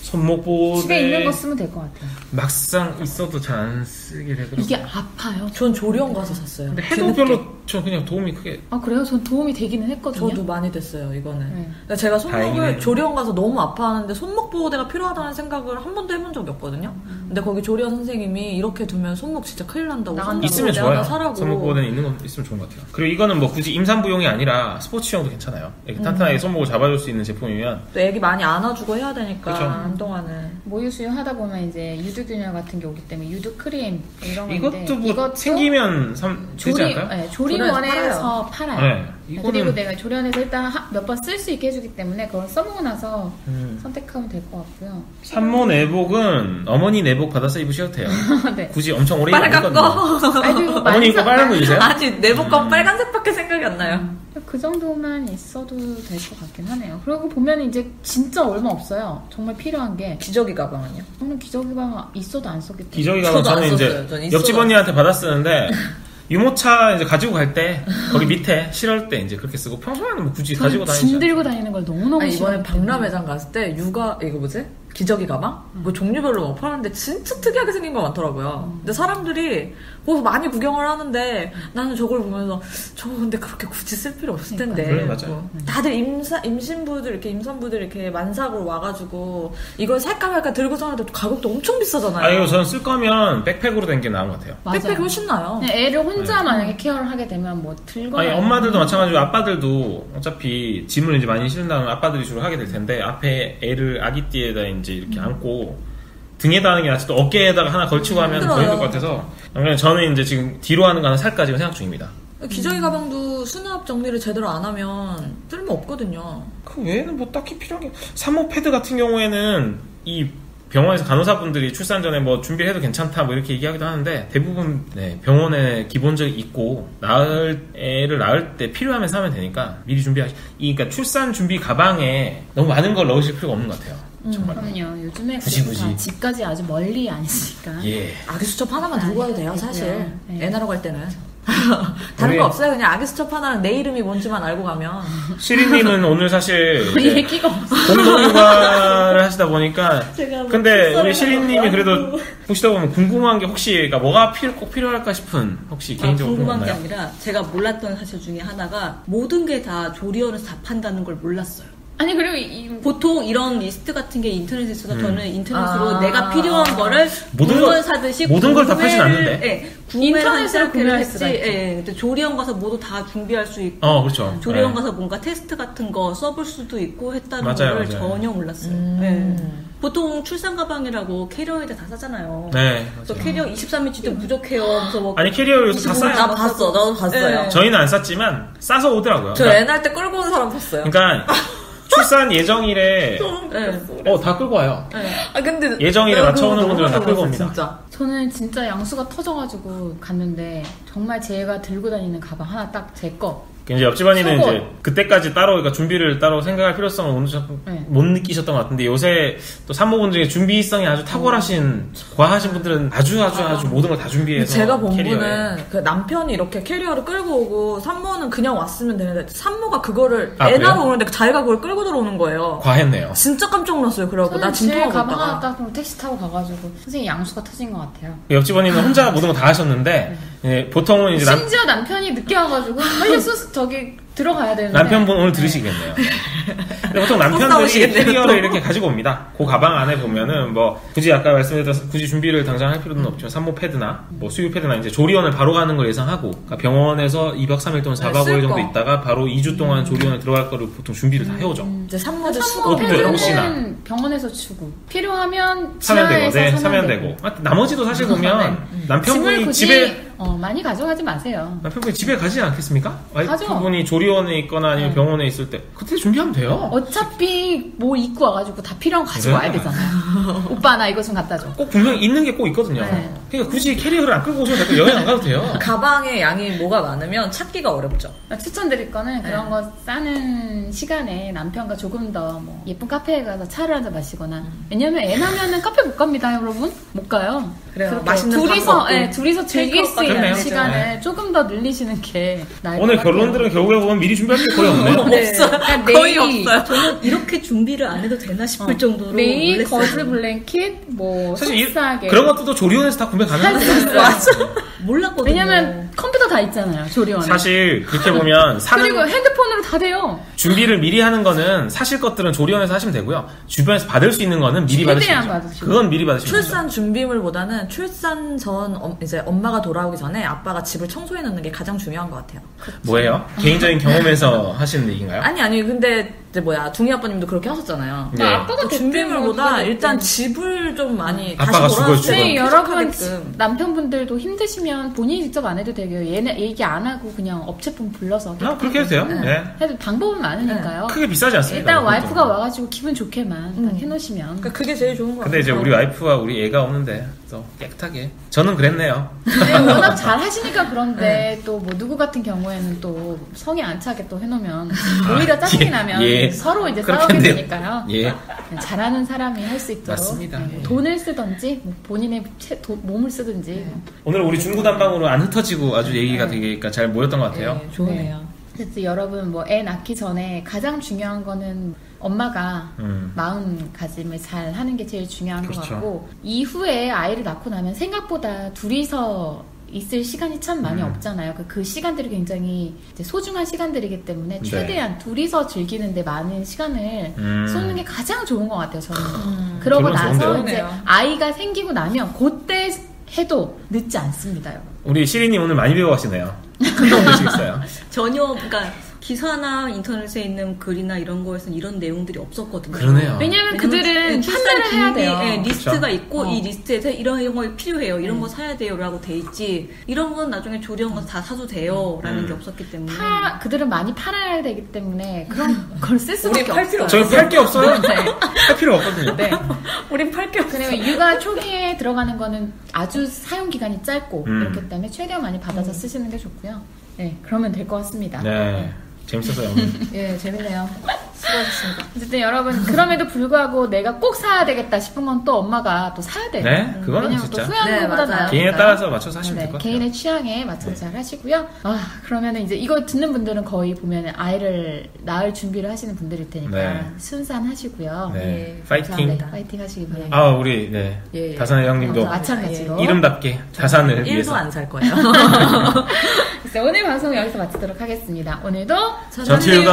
손목보호대 집에 있는 거 쓰면 될 것 같아요. 막상 있어도 잘 안 쓰게 되더라고요. 이게 아파요. 전 조리원 가서 샀어요. 근데 해도 별로 저 그냥 도움이 크게. 그래요? 전 도움이 되기는 했거든요. 저도 많이 됐어요, 이거는. 네. 그러니까 제가 손목을 다행이네요. 조리원 가서 너무 아파하는데 손목 보호대가 필요하다는 생각을 한 번도 해본 적이 없거든요. 근데 거기 조리원 선생님이 이렇게 두면 손목 진짜 큰일 난다고. 손목 있으면 보호대 좋아요. 하나 사라고. 손목보호대는 있는 건 있으면 좋은 것 같아요. 그리고 이거는 뭐 굳이 임산부용이 아니라 스포츠용도 괜찮아요. 이렇게 탄탄하게 손목을 잡아줄 수 있는 제품이면. 또 애기 많이 안아주고 해야 되니까 그쵸. 한동안은. 모유수유 하다 보면 이제 유두균열 같은 게 오기 때문에 유두크림 이런 건데 이것도 뭐 이것도 생기면 되지 않을까요? 네, 조리원에서 팔아요. 네. 그리고 이거는 내가 조리원에서 일단 몇 번 쓸 수 있게 해주기 때문에 그걸 써보고 나서 선택하면 될 것 같고요. 산모 내복은 어머니 내복 받아서 입으셔도 돼요. 네. 굳이 엄청 오래 입지 빨간 않거든요. 거. 아니, 어머니 이거 빨간 거 입으세요? 아직 내복건 빨간색밖에 생각이 안 나요. 그 정도만 있어도 될 것 같긴 하네요. 그리고 보면 이제 진짜 얼마 없어요. 정말 필요한 게. 기저귀 가방은요? 저는 기저귀 가방 있어도 안 썼기 때문에. 기저귀 가방 저도 안 저는 썼어요. 전 이제 있어도 옆집 언니한테 받아 쓰는데 유모차 이제 가지고 갈 때 거기 밑에 실을 때 이제 그렇게 쓰고 평소에는 뭐 굳이 가지고 저는 다니지 짐 않아요. 들고 다니는 걸 너무너무 아니, 이번에 싫어하기 때문에. 박람회장 갔을 때 이거 뭐지? 기저귀 가방? 뭐 종류별로 막 파는데 진짜 특이하게 생긴 거 많더라고요. 근데 사람들이 거기서 많이 구경을 하는데 나는 저걸 보면서 저거 근데 그렇게 굳이 쓸 필요 없을 텐데. 그래, 맞아요. 다들 임신부들 이렇게 임산부들 이렇게 만삭으로 와가지고 이걸 살까 말까 들고 사는데 가격도 엄청 비싸잖아요. 아 이거 저는 쓸 거면 백팩으로 된 게 나은 것 같아요. 맞아요. 백팩 훨씬 나요. 그냥 애를 혼자 만약에 케어를 하게 되면 뭐 들거나 아니 엄마들도 마찬가지고 아빠들도 어차피 짐을 이제 많이 실은다면 아빠들이 주로 하게 될 텐데 앞에 애를 아기띠에다 이제 이렇게 안고 등에다 하는 게 낫지 또 어깨에다가 하나 걸치고 하면 더 힘들 것 같아서 그냥 저는 이제 지금 뒤로 하는 거 하나 살까 지금 생각 중입니다. 기저귀 가방도 수납 정리를 제대로 안 하면 쓸모 없거든요. 그 외에는 뭐 딱히 필요한 게 산모 패드 같은 경우에는 이 병원에서 간호사분들이 출산 전에 뭐 준비를 해도 괜찮다 뭐 이렇게 얘기하기도 하는데 대부분 네, 병원에 기본적으로 있고 애를 낳을 때 필요하면 사면 되니까 미리 그러니까 출산 준비 가방에 너무 많은 걸 넣으실 필요가 없는 것 같아요. 정말. 그럼요. 요즘에 굳이. 그래도 다 집까지 아주 멀리 아니시니까. 예. 아기 수첩 하나만 들고 가도 돼요, 사실. 네. 애 낳으러 갈 때는. 다른 우리- 거 없어요. 그냥 아기 수첩 하나는 내 이름이 뭔지만 알고 가면. 시리님은 오늘 사실 이 이제 얘기가 없어. 공동육아를 하시다 보니까 제가 뭐 근데 출산을 우리 시리님이 하고 그래도 보시다 보면 궁금한 게 혹시 그러니까 뭐가 꼭 필요할까 싶은 혹시 개인적으로 궁금한 게 없나요? 아니라 제가 몰랐던 사실 중에 하나가 모든 게 다 조리원에서 다 판다는 걸 몰랐어요. 아니 그리고 보통 이런 리스트 같은 게 인터넷에 있어서 저는 인터넷으로 아. 내가 필요한 거를 모든 물건 걸- 사듯이 모든 걸 다 팔진 구매를- 않는데. 예, 구매를 인터넷으로 하지 않기를 구매할 했지. 수가 있죠. 예, 근데 조리원 가서 모두 다 준비할 수 있고 그렇죠. 조리원 네. 가서 뭔가 테스트 같은 거 써볼 수도 있고 했다는 맞아요, 거를 맞아요. 전혀 몰랐어요. 예. 보통 출산 가방이라고 캐리어에다 다 싸잖아요. 네. 그래서 맞아요. 캐리어 23인치도 부족해요. 그래서 뭐 아니 캐리어 요새 다 25 싸요. 나 봤어. 나도 봤어요. 네. 저희는 안 쌌지만 싸서 오더라고요. 저 그러니까, 애 낳을 때 끌고 온 사람 봤어요. 그러니까 출산 예정일에 예. 다 끌고 와요. 아, 근데. 예정일에 내가 맞춰오는 그거 분들은 다 너무 끌고 놀랐어, 옵니다. 진짜. 저는 진짜 양수가 터져가지고 갔는데 정말 제가 들고 다니는 가방 하나 딱 제 거. 이제 옆집 언니는 속옷. 이제 그때까지 따로 그러니까 준비를 따로 생각할 필요성을 네. 못 느끼셨던 것 같은데 요새 또 산모분 중에 준비성이 아주 탁월하신 과하신 분들은 아주 모든 걸 다 준비해서 제가 본 캐리어에. 분은 그 남편이 이렇게 캐리어를 끌고 오고 산모는 그냥 왔으면 되는데 산모가 그거를 아, 애 그래요? 낳으러 오는데 자기가 그걸 끌고 들어오는 거예요. 과했네요. 진짜 깜짝 놀랐어요. 그래갖고 나 저는 제 진통하고 가방 하나 있다가. 딱 택시 타고 가가지고 선생님 양수가 터진 것 같아요. 옆집 언니는 혼자 모든 거 다 하셨는데 예, 보통은 이제 심지어 남편이 늦게 와가지고 빨리 저기 들어가야 되는데 남편분 오늘 들으시겠네요. 근데 보통 남편들이 싸우시겠네요, 캐리어를 또. 이렇게 가지고 옵니다. 그 가방 안에 보면은 뭐 굳이 아까 말씀드렸던 굳이 준비를 당장 할 필요는 없지만 산모 패드나 뭐 수유 패드나 이제 조리원을 바로 가는 걸 예상하고 그러니까 병원에서 2박 3일 또는 4박 5일 정도 있다가 바로 2주 동안 조리원을 들어갈 거를 보통 준비를 다 해오죠. 이제 산모들 산모 수고 패드 혹시나. 패드는 병원에서 주고 필요하면 사면 되고, 지하에서 사면 되고. 나머지도 사실 보면 짐을 남편분이 굳이 집에 많이 가져가지 마세요. 남편분이 집에 가지 않겠습니까? 가죠. 와이프분이 조리원에 있거나 아니면 네. 병원에 있을 때 그때 준비하면 돼요. 어차피 뭐 입고 와가지고 다 필요한 거 가지고 네. 와야 되잖아요. 오빠 나 이거 좀 갖다 줘. 꼭 분명히 있는 게 꼭 있거든요. 네. 그러니까 굳이 캐리어를 안 끌고 오셔도 되고 여행 안 가도 돼요. 가방에 양이 뭐가 많으면 찾기가 어렵죠. 추천드릴 거는 그런 거 싸는 시간에 남편과 조금 더 뭐 예쁜 카페에 가서 차를 한잔 마시거나 왜냐면 애 나면은 카페 못 갑니다 여러분 못 가요. 그래요. 그렇게 맛있는 밥 둘이서 먹고. 둘이서 즐길 수 있는 그러네요. 시간을 네. 조금 더 늘리시는 게 나을 것 오늘 같아요. 결론들은 결국에 보면 미리 준비할 게 거의 없네요. 네. 그러니까 거의 내일, 없어요. 저는 이렇게 준비를 안 해도 되나 싶을 정도로 메이, 놀랐어요. 거즈 블랭킷, 뭐 사실 속삭에 그런 것도 조리원에서 다 구매 할 가능합니다. 수 있어요. 몰랐거든요. 왜냐면 컴퓨터 다 있잖아요 조리원에. 사실 그렇게 보면 그리고 핸드폰으로 다 돼요. 준비를 미리 하는 거는 사실 것들은 조리원에서 하시면 되고요. 주변에서 받을 수 있는 거는 미리 최대한 받으시면 받으시고. 그건 미리 받으시면 돼요. 출산 준비물보다는 출산 전 이제 엄마가 돌아오기 전에 아빠가 집을 청소해 놓는 게 가장 중요한 것 같아요. 뭐예요? 개인적인 경험에서 하시는 얘기인가요? 아니 근데 이제 둥이 아빠님도 그렇게 하셨잖아요. 네. 아빠가 그 준비물보다 됐든 일단 집을 좀 많이 아빠가 다시 수고를 돌아왔을 주고. 네, 때 여러분 쾌적하게끔. 남편분들도 힘드시면 본인이 직접 안 해도 되고요. 얘네 얘기 안 하고 그냥 업체분 불러서 그렇게 해도 돼요. 네. 해도 방법은 많으니까요. 크게 비싸지 않습니다. 일단 그것도. 와이프가 와가지고 기분 좋게만 딱 해놓으시면 그러니까 그게 제일 좋은 것 같아요. 근데 이제 우리 와이프와 우리 애가 오는데 또 깨끗하게 저는 그랬네요. 네, 워낙 잘 하시니까 그런데 또 뭐 누구 같은 경우에는 또 성에 안 차게 또 해놓으면 오히려 짜증이 예, 나면 예. 서로 이제 싸우게 그렇겠네요. 되니까요. 예. 잘하는 사람이 할 수 있도록 맞습니다. 네, 돈을 쓰든지 뭐 본인의 몸을 쓰든지 오늘 우리 중구난방으로 안 흩어지고 아주 얘기가 되게 그러니까 잘 모였던 것 같아요. 네, 좋네요. 그래서 여러분 뭐 애 낳기 전에 가장 중요한 거는 엄마가 마음가짐을 잘 하는 게 제일 중요한 것 그렇죠. 같고 이후에 아이를 낳고 나면 생각보다 둘이서 있을 시간이 참 많이 없잖아요. 그 시간들이 굉장히 이제 소중한 시간들이기 때문에 네. 최대한 둘이서 즐기는데 많은 시간을 쏟는 게 가장 좋은 것 같아요. 저는 그러고 결론 나서 좋은데요? 이제 좋네요. 아이가 생기고 나면 그때 해도 늦지 않습니다. 여러분. 우리 시린님 오늘 많이 배워가시네요. 큰 도움 되시겠어요. 전혀 그러니까 기사나 인터넷에 있는 글이나 이런 거에서는 이런 내용들이 없었거든요. 그러네요. 왜냐면 그들은 출산 판단을 해야 돼요. 준비, 네, 리스트가 그렇죠. 있고 이 리스트에서 이런 걸 필요해요. 이런 거 사야 돼요라고 돼 있지. 이런 건 나중에 조리원 가서 다 사도 돼요라는 게 없었기 때문에. 그들은 많이 팔아야 되기 때문에 그런 걸 쓸 수밖에 우리 팔 필요 없어요. 저희 팔 게 없어요. 네. 할 필요 없거든요. 네. 우린 팔 게 없어. 그리고 육아 초기에 들어가는 거는 아주 사용 기간이 짧고 그렇기 때문에 최대한 많이 받아서 쓰시는 게 좋고요. 네, 그러면 될 것 같습니다. 네. 재밌었어요, 오늘. 예, 재밌네요. 수고하셨습니다. 어쨌든 여러분 그럼에도 불구하고 내가 꼭 사야 되겠다 싶은 건 또 엄마가 또 사야 돼요. 네, 그거는 왜냐면 진짜. 또 후회하는 네, 것보다 맞아요. 나아요. 개인에 따라서 맞춰서 하시면 될 것 같아요. 개인의 취향에 맞춰서 잘 하시고요. 그러면은 이제 이거 듣는 분들은 거의 보면 아이를 낳을 준비를 하시는 분들일 테니까 네. 순산하시고요. 네. 예, 파이팅. 감사합니다. 파이팅 하시기 바랍니다. 아, 우리, 네. 예. 다산의 형님도 마찬가지로. 이름답게 다산을 1도 위해서. 안 살 거예요. 오늘 방송 여기서 마치도록 하겠습니다. 오늘도 전투일과